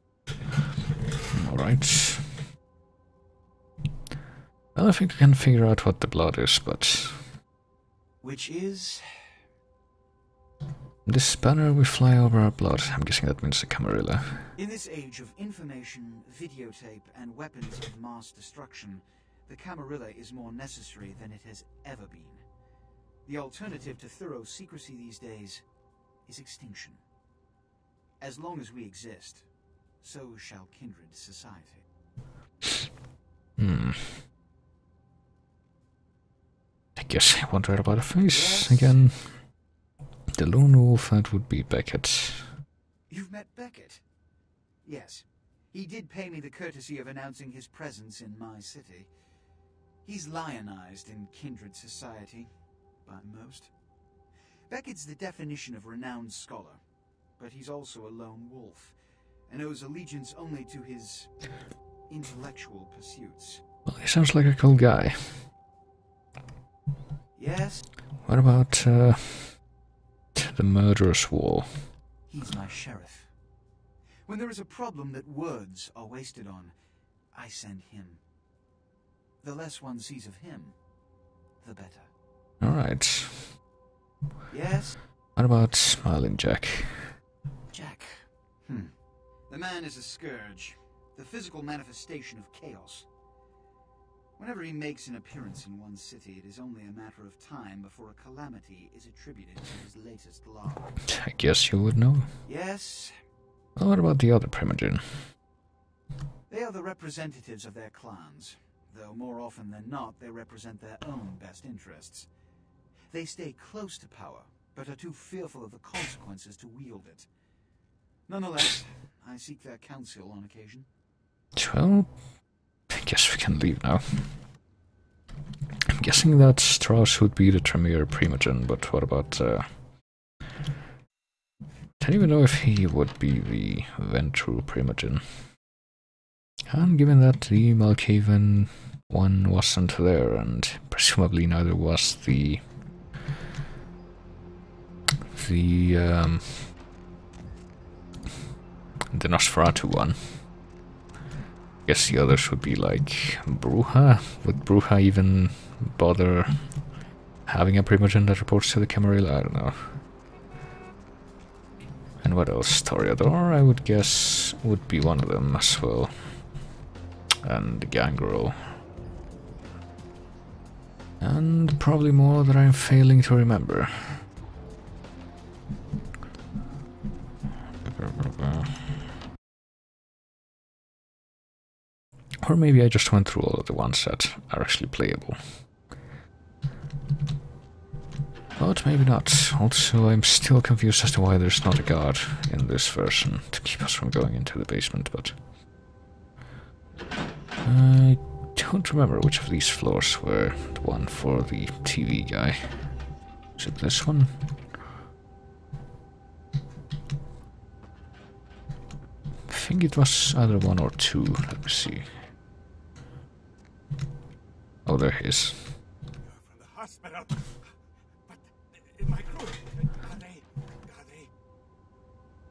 Alright. Well, I think I can figure out what the blood is, but... Which is... this banner we fly over our blood. I'm guessing that means the Camarilla. In this age of information, videotape, and weapons of mass destruction, the Camarilla is more necessary than it has ever been. The alternative to thorough secrecy these days is extinction. As long as we exist, so shall Kindred society. I guess I wonder about a face again. The lone wolf, that would be Beckett. You've met Beckett? Yes. He did pay me the courtesy of announcing his presence in my city. He's lionized in Kindred society, by most. Beckett's the definition of renowned scholar, but he's also a lone wolf, and owes allegiance only to his intellectual pursuits. Well, he sounds like a cool guy. Yes? What about, the murderous wall? He's my sheriff. When there is a problem that words are wasted on, I send him. The less one sees of him, the better. Alright. Yes? What about Smiling Jack? Jack. The man is a scourge, the physical manifestation of chaos. Whenever he makes an appearance in one city, it is only a matter of time before a calamity is attributed to his latest law. I guess you would know. Yes? Well, what about the other primogen? They are the representatives of their clans, though more often than not they represent their own best interests. They stay close to power, but are too fearful of the consequences to wield it. Nonetheless, I seek their counsel on occasion. Well, I guess we can leave now. I'm guessing that Strauss would be the Tremere primogen, but what about, I don't even know if he would be the Ventru primogen. And given that the Malkavian one wasn't there, and presumably neither was the Nosferatu one. I guess the others would be like Bruja. Would Bruja even bother having a primogen that reports to the Camarilla? I don't know. And what else? Toreador, I would guess, would be one of them as well. And Gangrel. And probably more that I'm failing to remember. Or maybe I just went through all of the ones that are actually playable. But maybe not. Also, I'm still confused as to why there's not a guard in this version to keep us from going into the basement, but... I don't remember which of these floors were the one for the TV guy. Is it this one? I think it was either 1 or 2. Let me see. Oh, there he is. From the hospital. But my crew, are they?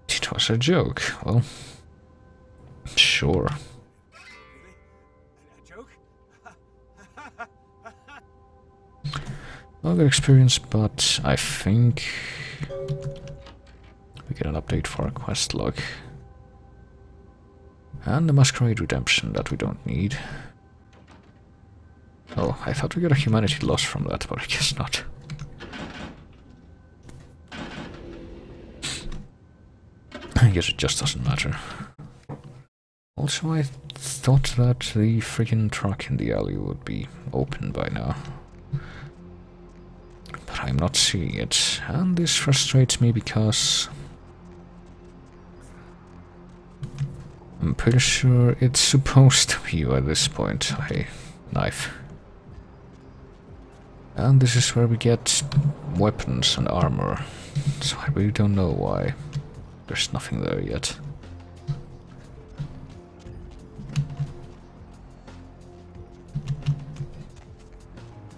It was a joke. Well, sure. Really? A joke? Not good experience, but I think we get an update for our quest log. And the Masquerade redemption that we don't need. Oh, I thought we got a humanity loss from that, but I guess not. I guess it just doesn't matter. Also, I thought that the freaking truck in the alley would be open by now. But I'm not seeing it, and this frustrates me because... I'm pretty sure it's supposed to be by this point. Hey, knife. And this is where we get weapons and armor, so I really don't know why there's nothing there yet.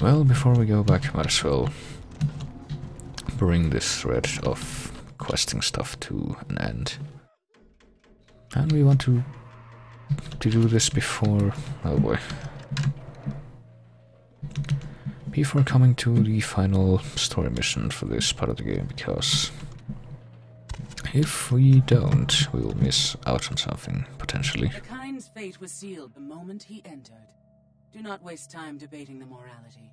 Well, before we go back, I might as well bring this thread of questing stuff to an end. And we want to do this before... oh boy. Before coming to the final story mission for this part of the game, because if we don't, we will miss out on something, potentially. The kind's fate was sealed the moment he entered. Do not waste time debating the morality.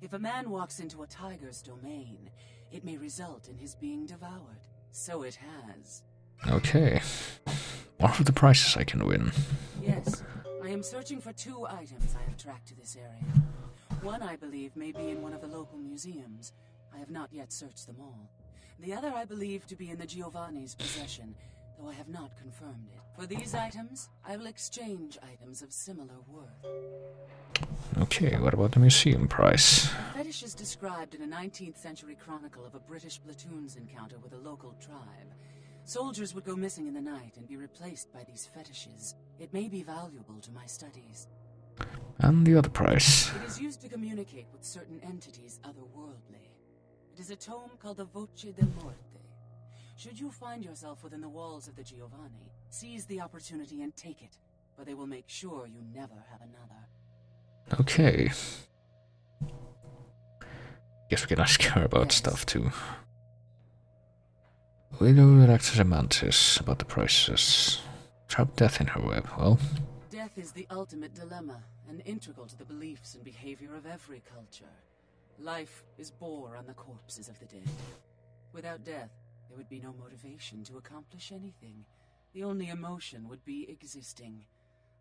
If a man walks into a tiger's domain, it may result in his being devoured. So it has. Okay. What are the prizes I can win? Yes, I am searching for 2 items I have tracked to this area. One, I believe, may be in one of the local museums. I have not yet searched them all. The other I believe to be in the Giovanni's possession, though I have not confirmed it. For these items, I will exchange items of similar worth. Okay, what about the museum price? The fetish is described in a 19th century chronicle of a British platoon's encounter with a local tribe. Soldiers would go missing in the night and be replaced by these fetishes. It may be valuable to my studies. And the other price? It is used to communicate with certain entities otherworldly. It is a tome called the Voce de Morte. Should you find yourself within the walls of the Giovanni, seize the opportunity and take it, for they will make sure you never have another. Okay. Guess we can ask her about stuff too. Widow that acts as a mantis, about the prices. Trap death in her web, well... Death is the ultimate dilemma, and integral to the beliefs and behavior of every culture. Life is bore on the corpses of the dead. Without death, there would be no motivation to accomplish anything. The only emotion would be existing.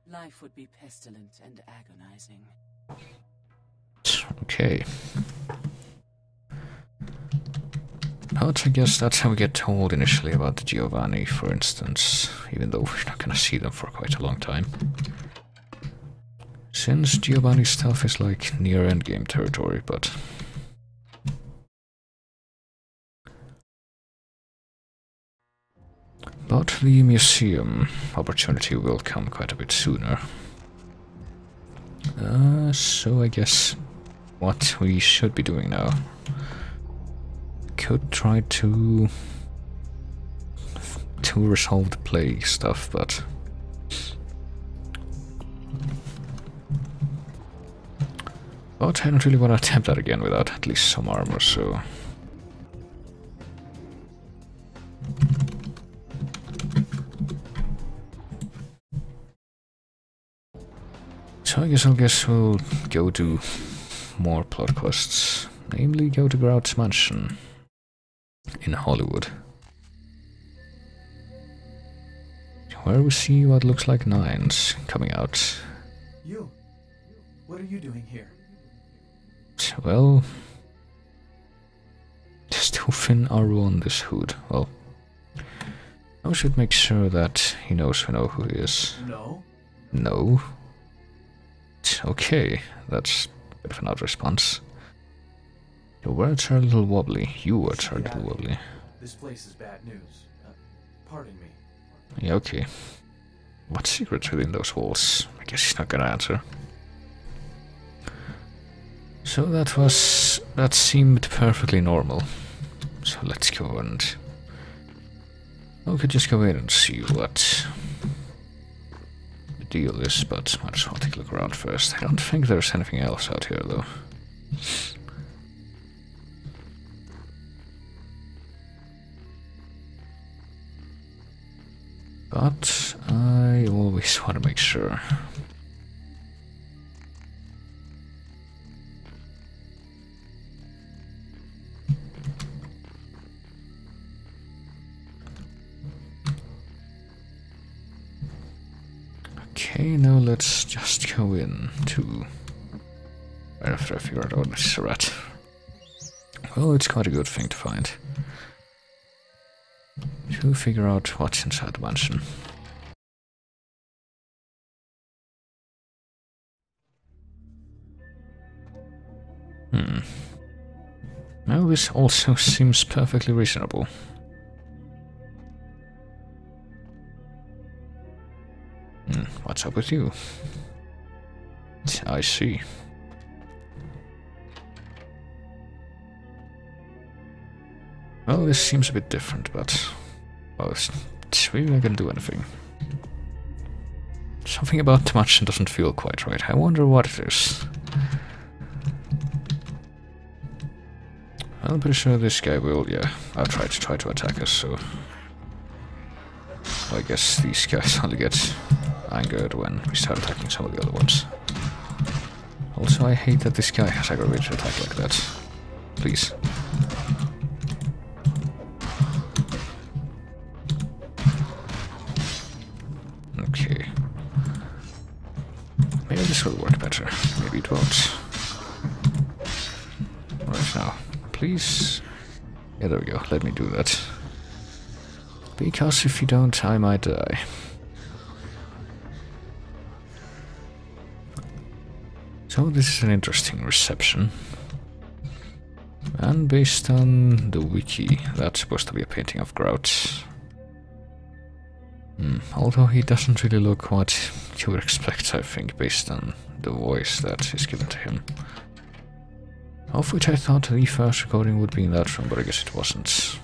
Life would be pestilent and agonizing. Okay. But I guess that's how we get told initially about the Giovanni, for instance, even though we're not gonna see them for quite a long time. Since Giovanni stuff is like near endgame territory, but... But the museum opportunity will come quite a bit sooner. So I guess what we should be doing now... Could try to resolve the plague stuff, but I don't really want to attempt that again without at least some armor, so I guess we'll go do more plot quests, namely go to Grout's mansion in Hollywood, where we see what looks like nines coming out. You? What are you doing here? Well, Puffin Aru on this hood? Well, I should make sure that he knows we know who he is. No? No? Okay, that's a bit of an odd response. Your words are a little wobbly. Your words are a little wobbly. This place is bad news. Pardon me. Yeah, okay. What secret's within those walls? I guess he's not gonna answer. So that seemed perfectly normal. So let's go and... we could just go in and see what the deal is, but might as well take a look around first. I don't think there's anything else out here, though. But I always want to make sure. Okay, now let's just go in to... after I figure out what this is a rat. Well, it's quite a good thing to find. To figure out what's inside the mansion. Now this also seems perfectly reasonable. What's up with you? I see. Well, this seems a bit different, but... well, it's really not gonna do anything. Something about the mansion doesn't feel quite right. I wonder what it is. I'm pretty sure this guy will, yeah, I'll try to attack us, so... well, I guess these guys only get angered when we start attacking some of the other ones. Also, I hate that this guy has aggravated attack like that. Please. Okay. Maybe this will work better. Maybe it won't. Right now. Please. Yeah, there we go. Let me do that. Because if you don't, I might die. So this is an interesting reception. And based on the wiki, that's supposed to be a painting of Grout. Although he doesn't really look what you would expect, I think, based on the voice that is given to him. Of which I thought the first recording would be in that room, but I guess it wasn't.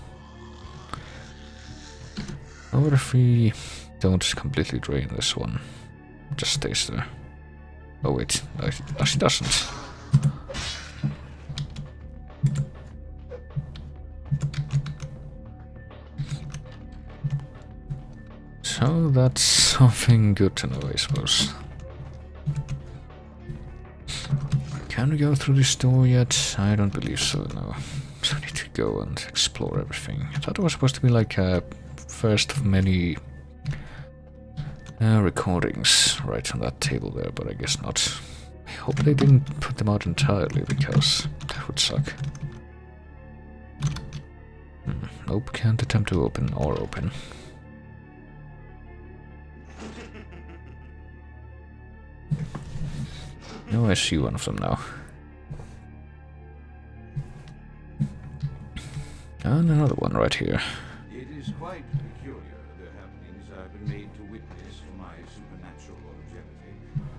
What if we don't completely drain this one? It just stays there. Oh wait, no, it actually doesn't. So that's something good to know, I suppose. Can we go through this door yet? I don't believe so, no. So I need to go and explore everything. I thought it was supposed to be like a first of many recordings right on that table there, but I guess not. I hope they didn't put them out entirely, because that would suck. Nope, can't attempt to open or open. No, I see one of them now. And another one right here. It is quite peculiar, the happenings I've been made to witness for my supernatural longevity.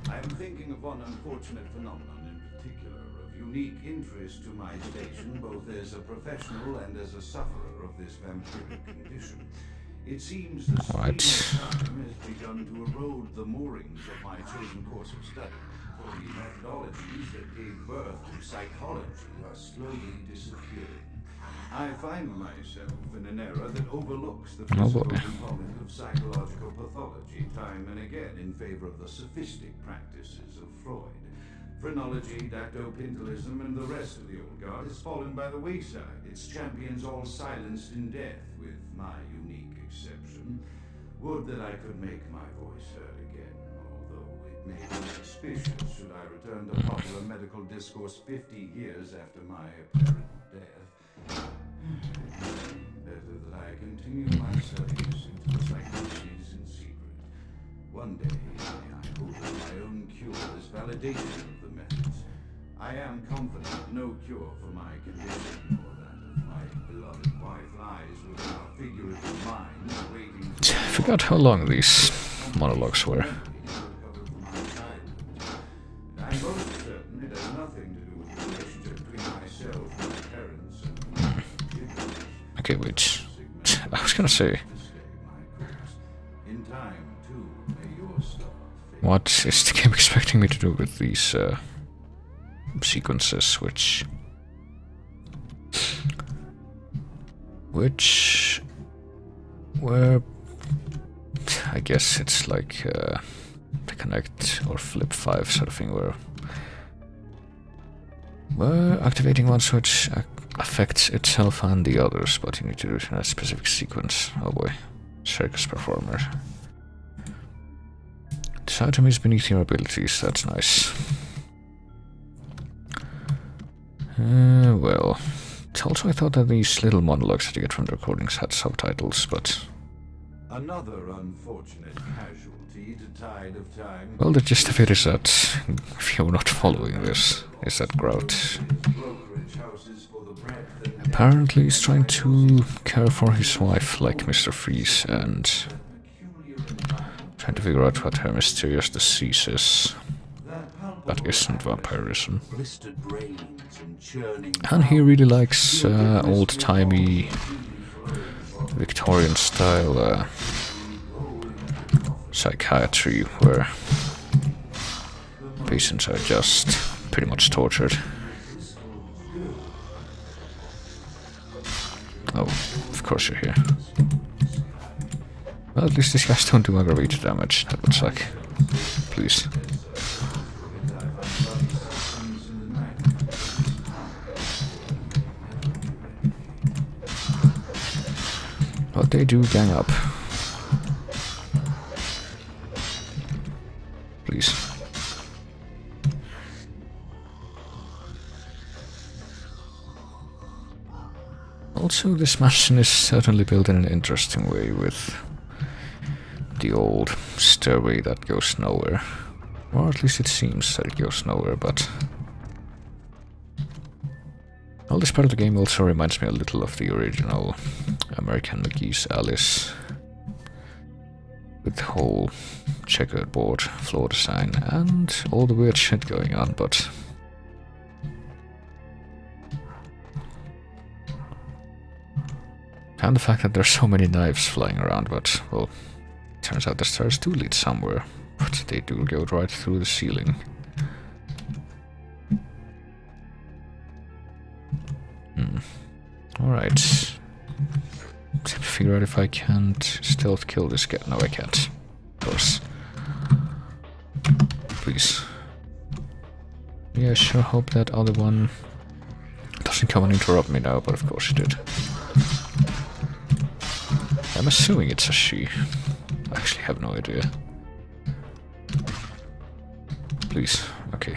I am thinking of one unfortunate phenomenon in particular, of unique interest to my station, both as a professional and as a sufferer of this vampiric condition. It seems the stream of time has begun to erode the moorings of my chosen course of study. For the methodologies that gave birth to psychology are slowly disappearing. I find myself in an era that overlooks the physical component of psychological pathology time and again in favor of the sophistic practices of Freud. Phrenology, dactopintilism, and the rest of the old guard has fallen by the wayside, its champions all silenced in death, with my unique exception. Would that I could make my voice heard again, although it may be suspicious should I return to popular medical discourse 50 years after my apparent death. Better that I continue my studies into the psychologies in secret. One day, I hope that my own cure is validation of the methods. I am confident no cure for my condition or that of my beloved wife lies within our figurative minds waiting to... I forgot how long these monologues were. I'm most certain it has nothing to do with the relationship between myself, my parents, and... Okay, wait. I was gonna say... In time, too, may your star fade. What is the game expecting me to do with these sequences, which were, I guess it's like the connect or flip 5 sort of thing, where activating one switch affects itself and the others, but you need to do it in a specific sequence. Oh boy, circus performer. This item is beneath your abilities, that's nice. Well, also I thought that these little monologues that you get from the recordings had subtitles, but... Another unfortunate casualty to tide of time. Well, the gist of it is that, if you're not following this, is that Grout apparently is trying to care for his wife like Mr. Freeze and trying to figure out what her mysterious disease is. That isn't vampirism. And he really likes old-timey Victorian-style psychiatry, where patients are just pretty much tortured. Oh, of course you're here. Well, at least these guys don't do aggravated damage. That would suck. Please. But they do gang up. Please. Also, this mansion is certainly built in an interesting way, with the old stairway that goes nowhere. Or at least it seems that it goes nowhere, but... Well, this part of the game also reminds me a little of the original American McGee's Alice, with the whole checkered board floor design and all the weird shit going on, but... And the fact that there's so many knives flying around, but, well, turns out the stairs do lead somewhere, but they do go right through the ceiling. Alright. Figure out if I can't stealth kill this guy. No, I can't. Of course. Please. Yeah, I sure hope that other one doesn't come and interrupt me now, but of course it did. I'm assuming it's a she. I actually have no idea. Please. Okay.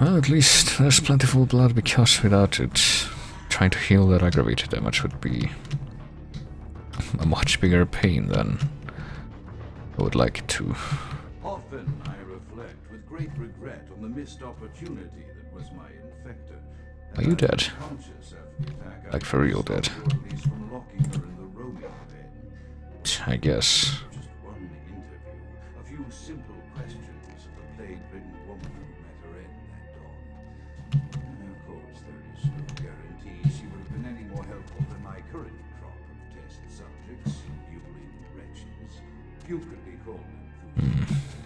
Well, at least there's plentiful blood, because without it, trying to heal that aggravated damage would be a much bigger pain than I would like it to. Often I reflect with great regret on the missed opportunity that was my infector. Are you dead? Like for real dead? I guess. Just one interview, a few simple questions of the plague-ridden woman who met her end that dawn. Of course, there is no guarantee she would have been any more helpful than my current crop of test subjects, Yulin wretches. Few could be called enthusiastic.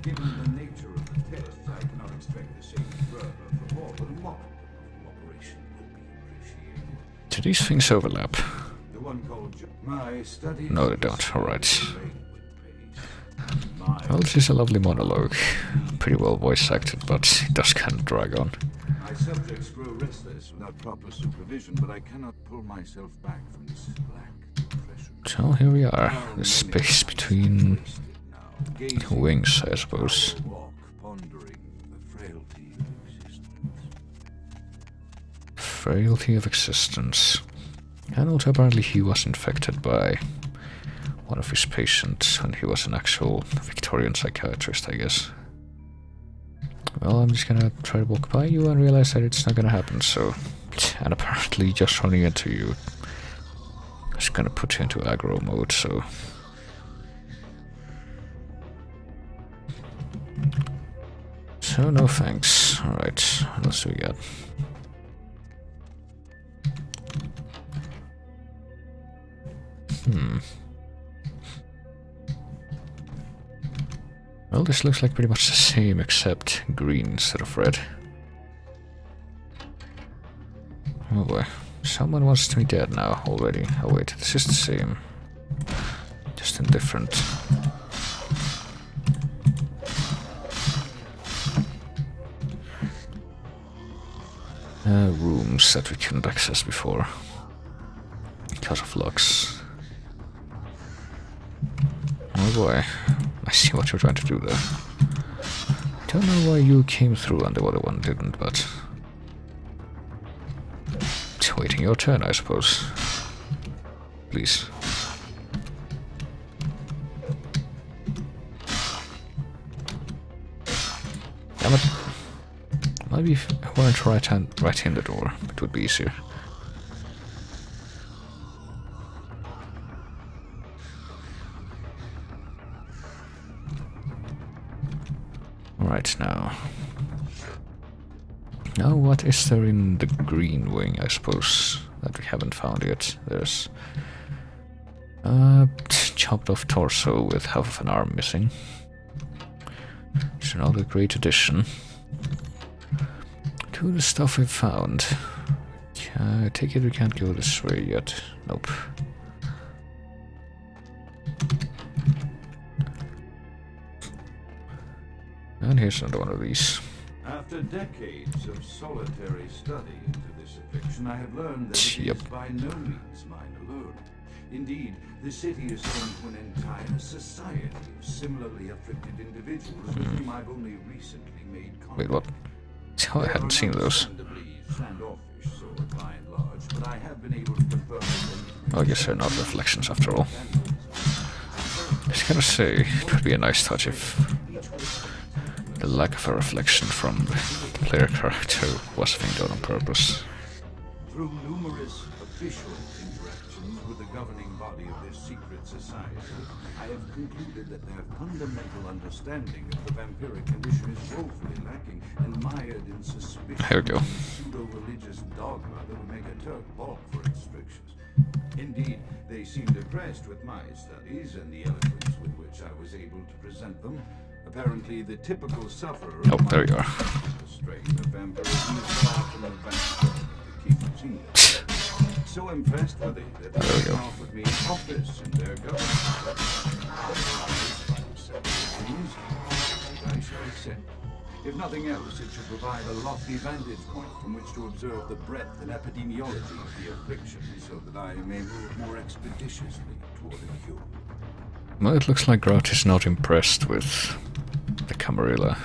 Given the nature of the tests, I cannot expect the same fervor from all, but a modicum of cooperation would be appreciated. Do these things overlap? The one called my study. No, they don't. Alright. Well, this is a lovely monologue. Pretty well voice acted, but it does kind of drag on. My subjects grow restless without proper supervision, but I cannot pull myself back from this black depression. So here we are. The space between wings, I suppose. Walk, pondering the frailty of existence. frailty of existence. And also apparently he was infected by one of his patients when he was an actual Victorian psychiatrist, I guess. Well, I'm just gonna try to walk by you and realize that it's not gonna happen, so... And apparently just running into you is gonna put you into aggro mode, so... So, no thanks. Alright, what else do we got? Well, this looks like pretty much the same, except green instead of red. Oh boy. Someone wants to be dead now already. Oh wait, this is the same. Just in different... rooms that we couldn't access before. Because of locks. Oh boy. I see what you're trying to do there. Don't know why you came through and the other one didn't, but... It's waiting your turn, I suppose. Please. Damn it. Maybe if I weren't right in the door, it would be easier. Right now. Now what is there in the green wing, I suppose, that we haven't found yet? There's a chopped off torso with half of an arm missing. It's another great addition to the stuff we've found. I take it we can't go this way yet. Nope. And here's another one of these. After decades of solitary study into this affliction, I have learned that it is by no means mine alone. Indeed, the city is home to an entire society of similarly afflicted individuals with whom I've only recently made contact. Wait, what? Oh, I hadn't seen those. I guess they're not reflections after all. I was gonna say, it would be a nice touch if the lack of a reflection from the player character was being done on purpose. Through numerous official interactions with the governing body of this secret society, I have concluded that their fundamental understanding of the vampiric condition is woefully lacking and mired in suspicion Here we go. and pseudo-religious dogma that would make a Turk balk for its strictures. Indeed, they seemed impressed with my studies and the eloquence with which I was able to present them. Apparently, the typical sufferer Oh, there you are. strain of vampirism is far from the vast that keeps seen. So impressed were they that they offered me office in their government. I shall accept. If nothing else, it should provide a lofty vantage point from which to observe the breadth and epidemiology of the affliction, so that I may move more expeditiously toward a cure. Well, it looks like Grout is not impressed with the Camarilla.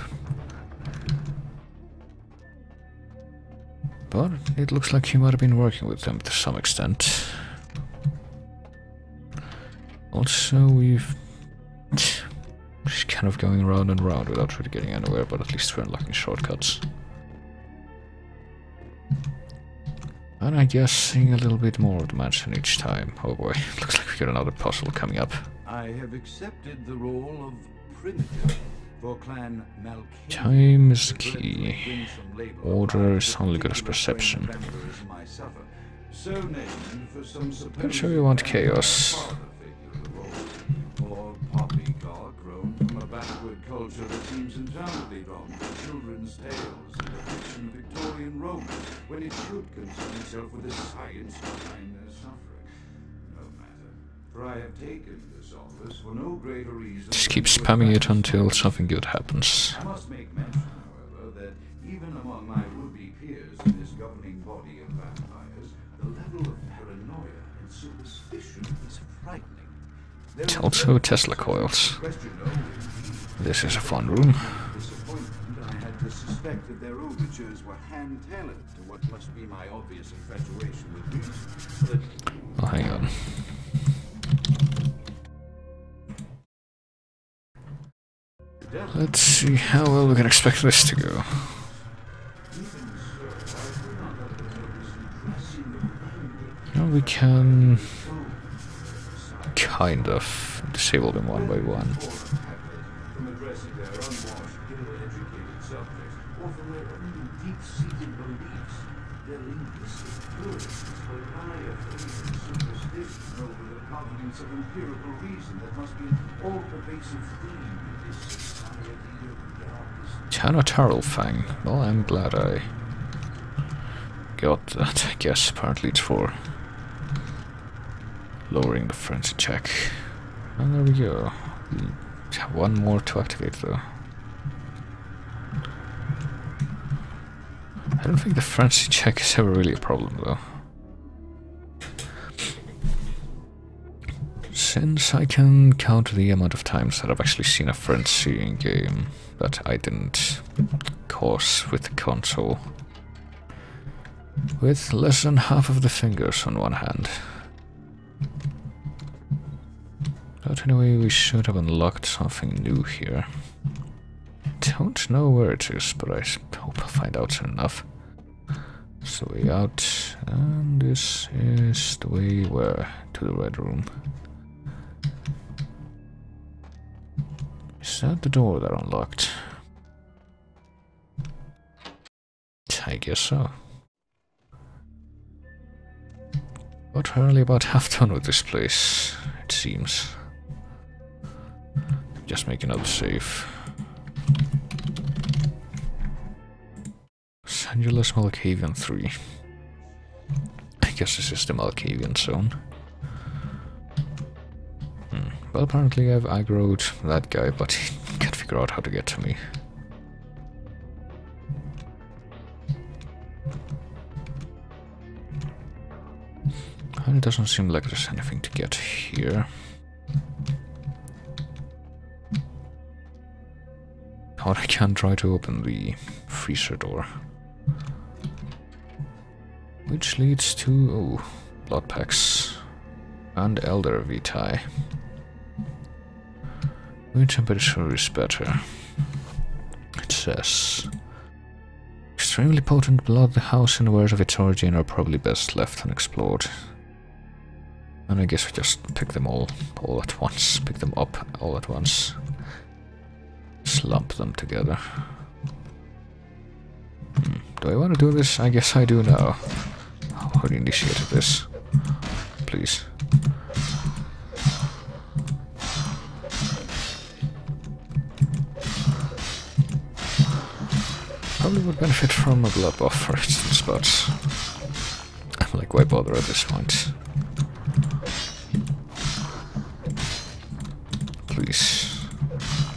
But it looks like he might have been working with them to some extent. Also, we've just kind of going round and round without really getting anywhere, but at least we're unlocking shortcuts. And I guess seeing a little bit more of the mansion each time. Oh boy, looks like we got another puzzle coming up. I have accepted the role of primitive for Clan Malkavian. Time is the key. Order is only good as perception. Pretty sure we want chaos. Or poppycock grown from a backward culture that seems entirely wrong to children's tales and the fiction of Victorian Rome, when it should concern itself with the science behind their suffering. No matter, for I have taken this office for no greater reason. Just keep spamming it until something good happens. I must make mention, however, that even among my would-be peers in this governing body of vampires, the level of paranoia and superstition is frightening. It's also Tesla coils. This is a fun room. suspected their overtures were hand-tailored to what must be my obvious infatuation with reason. Oh, hang on. Let's see how well we can expect this to go. Well, we can kind of disable them one by one. Of empirical reason that must be an all-pervasive theme in this society of China Tarl Fang. Well, I'm glad I got that. I guess apparently it's for lowering the frenzy check. And there we go. We have one more to activate though. I don't think the frenzy check is ever really a problem though. Since I can count the amount of times that I've actually seen a frenzy in game that I didn't cause with the console. With less than half of the fingers on one hand. But anyway, we should have unlocked something new here. Don't know where it is, but I hope I'll find out soon enough. It's the way out, and this is the way where? To the red room. Is that the door that unlocked? I guess so. But we're only about half done with this place, it seems. Just make another save. Los Angeles Malkavian 3. I guess this is the Malkavian zone. Well, apparently I've aggroed that guy, but he can't figure out how to get to me. And it doesn't seem like there's anything to get here. Or I can try to open the freezer door. Which leads to... oh, blood packs. And Elder Vitae. Which I'm pretty sure is better. It says... extremely potent blood, the house and wares of its origin are probably best left unexplored. And I guess we just pick them all at once. Pick them up all at once. Slump them together. Do I want to do this? I guess I do now. Who initiated this? Please. Probably would benefit from a blood buff, for instance, but I'm like, why bother at this point? Please.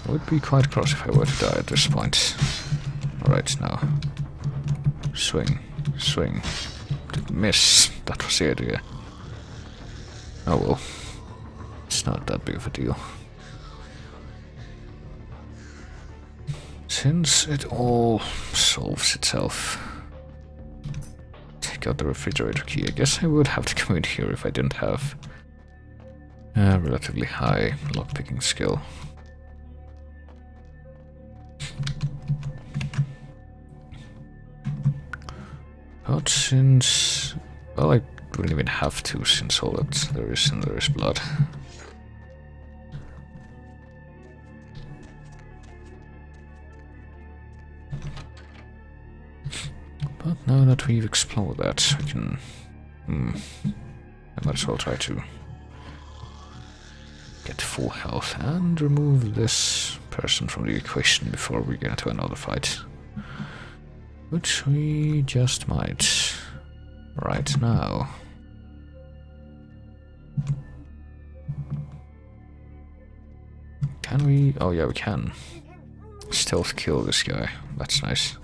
I would be quite cross if I were to die at this point. Alright, now. Swing. Swing. Didn't miss. That was the idea. Oh well. It's not that big of a deal. Since it all solves itself. Take out the refrigerator key. I guess I would have to come in here if I didn't have a relatively high lockpicking skill. But since... well, I wouldn't even have to, since all that there is blood. But now that we've explored that, we can... I might as well try to get full health and remove this person from the equation before we get into another fight. Which we just might right now. Can we? Oh yeah, we can. Stealth kill this guy. That's nice.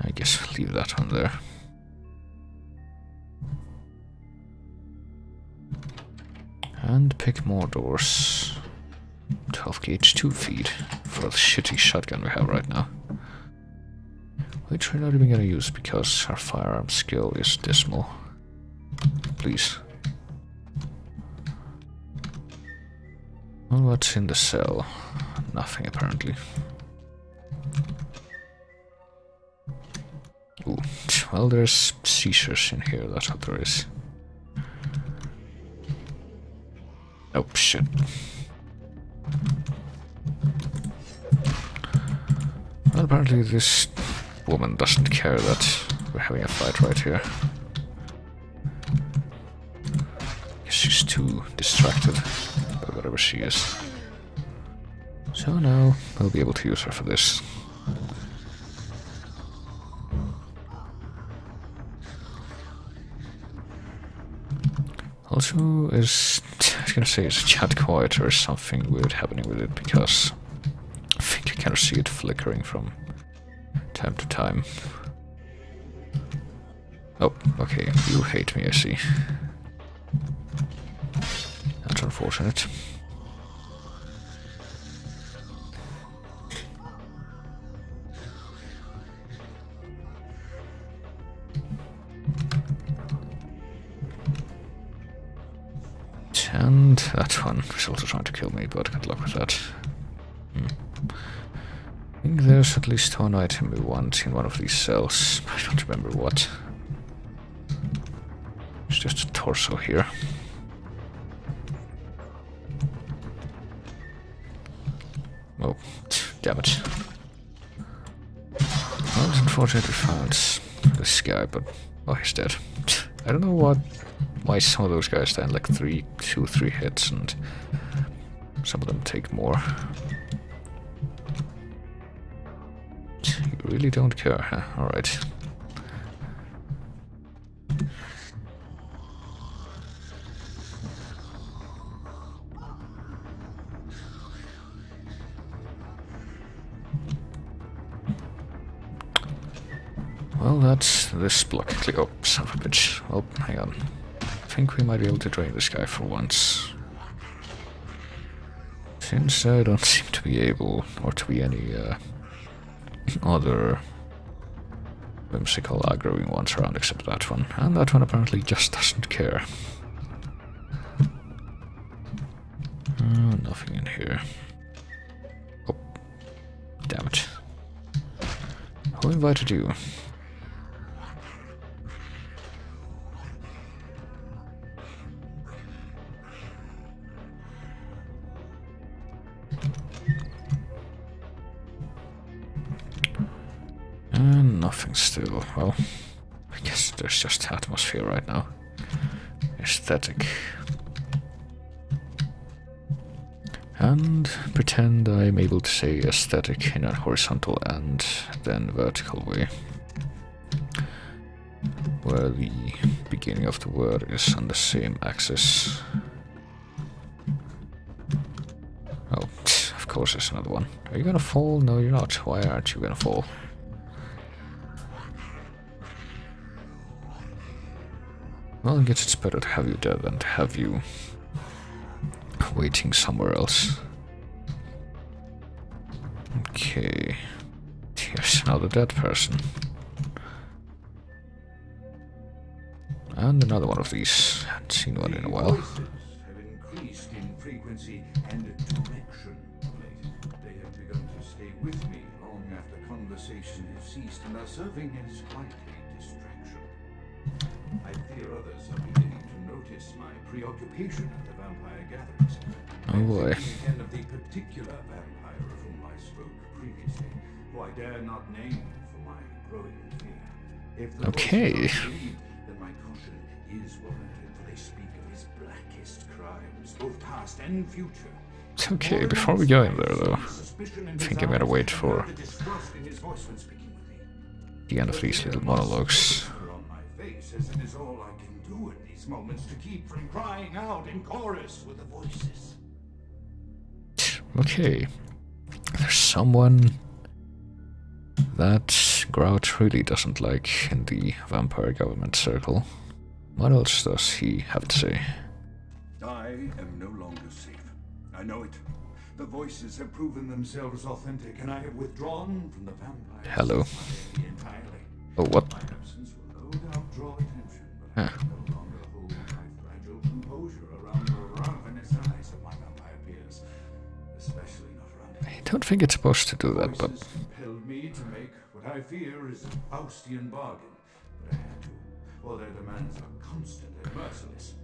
I guess we'll leave that on there. And pick more doors. 12 gauge 2 feet for the shitty shotgun we have right now. Which we're not even gonna use because our firearm skill is dismal. Please. Well, what's in the cell? Nothing apparently. Ooh, well, there's seizures in here, that's what there is. Oh, shit. Well, apparently this woman doesn't care that we're having a fight right here. Guess she's too distracted by whatever she is. So now we'll be able to use her for this. Also, I was gonna say, is the chat quiet or something weird happening with it, because I think I kind of see it flickering from time to time. Oh, okay, you hate me, I see. That's unfortunate. And that one is also trying to kill me, but good luck with that. I think there's at least one item we want in one of these cells. I don't remember what. It's just a torso here. Oh, damn it. Well, unfortunately found this guy, but oh, he's dead. I don't know why some of those guys stand like 2 or 3 hits and some of them take more. You really don't care, huh? Alright. Well, that's this block. Oh, son of a bitch. Oh, hang on. I think we might be able to drain this guy for once. Since I don't seem to be able, or to be any other whimsical aggroing ones around except that one. And that one apparently just doesn't care. Nothing in here. Oh, damn it. Who invited you? Nothing still. Well, I guess there's just atmosphere right now. Aesthetic. And pretend I'm able to say aesthetic in a horizontal and then vertical way. Where the beginning of the word is on the same axis. Oh, of course there's another one. Are you gonna fall? No, you're not. Why aren't you gonna fall? Well, I guess it's better to have you dead than to have you waiting somewhere else. Okay. Here's another dead person. And another one of these. Haven't seen one in a while. Voices have increased in frequency and direction of late. They have begun to stay with me long after conversation has ceased and are serving as quite a distraction. I fear others are beginning to notice my preoccupation at the vampire gatherings. Oh boy. Again of the particular vampire of whom I spoke previously, who I dare not name for my growing fear. If the okay. voices are believed, then my caution is warranted, for they speak of his blackest crimes, both past and future. It's okay, before we go in there though, I think I'm gonna wait for the end of these little monologues. As it is all I can do in these moments to keep from crying out in chorus with the voices. Okay. There's someone that Grout really doesn't like in the vampire government circle. What else does he have to say? I am no longer safe. I know it. The voices have proven themselves authentic, and I have withdrawn from the vampire Hello. society entirely. Oh, what? My absence will no doubt draw attention, but I can no longer hold my fragile composure around the ravenous eyes of my vampire peers, especially not around I don't think it's supposed to do that, but... Voices compelled me to make what I fear is a Faustian bargain, but I had to, for their demands are constant and merciless.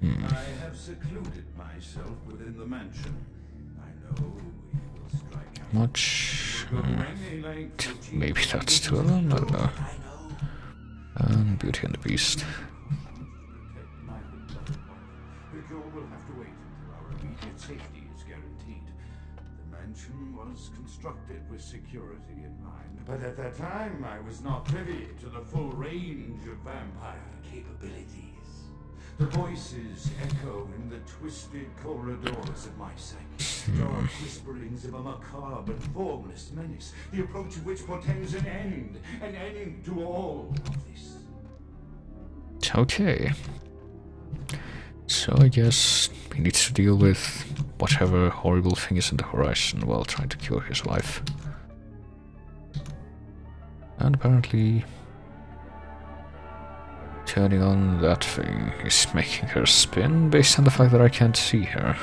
I have secluded myself within the mansion. I know you will strike out. Much... Go any length to achieve maybe that's too long, I don't know. And Beauty and the Beast. protect my beloved wife. The cure will have to wait until our immediate safety is guaranteed. The mansion was constructed with security in mind, but at that time I was not privy to the full range of vampire capabilities. The voices echo in the twisted corridors of my sight. Dark whisperings of a macabre and formless menace, the approach of which portends an end to all of this. Okay. So I guess he needs to deal with whatever horrible thing is in the horizon while trying to cure his wife. And apparently... turning on that thing is making her spin based on the fact that I can't see her.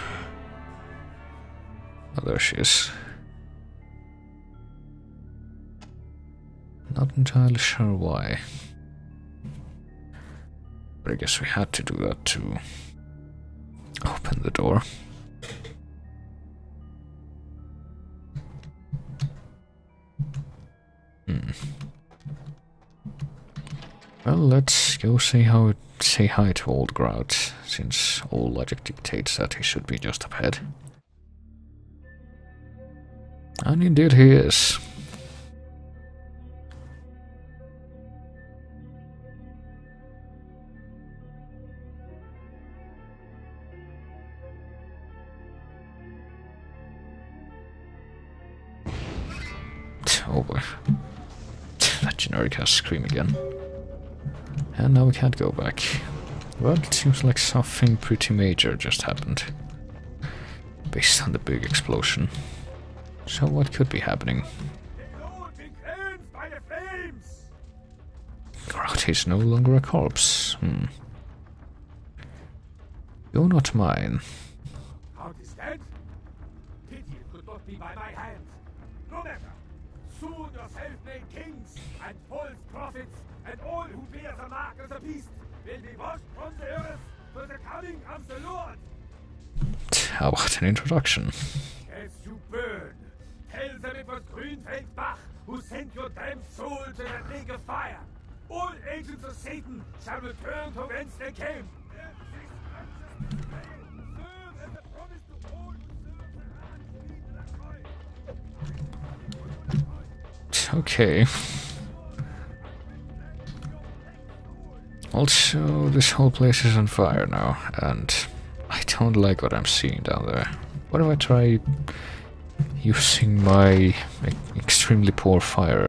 Oh, there she is. Not entirely sure why. But I guess we had to do that to open the door. Well, let's go say hi to old Grout, since all logic dictates that he should be just up ahead. And indeed he is. Oh boy. That generic has scream again. And now we can't go back. Well, it seems like something pretty major just happened. Based on the big explosion. So what could be happening? Grout is no longer a corpse. You're not mine. Grout is dead? Pity it could not be by my hand. No matter. Soon your self-made kings and false prophets and all who bear the mark of the beast will be washed from the earth for the coming of the Lord. How about an introduction? As you burn, tell them it was Grünfeld Bach who sent your damned soul to that lake of fire. All agents of Satan shall return to whence they came. Serve as a promise to all who serve the Okay. Also, this whole place is on fire now, and I don't like what I'm seeing down there. What if I try using my extremely poor fire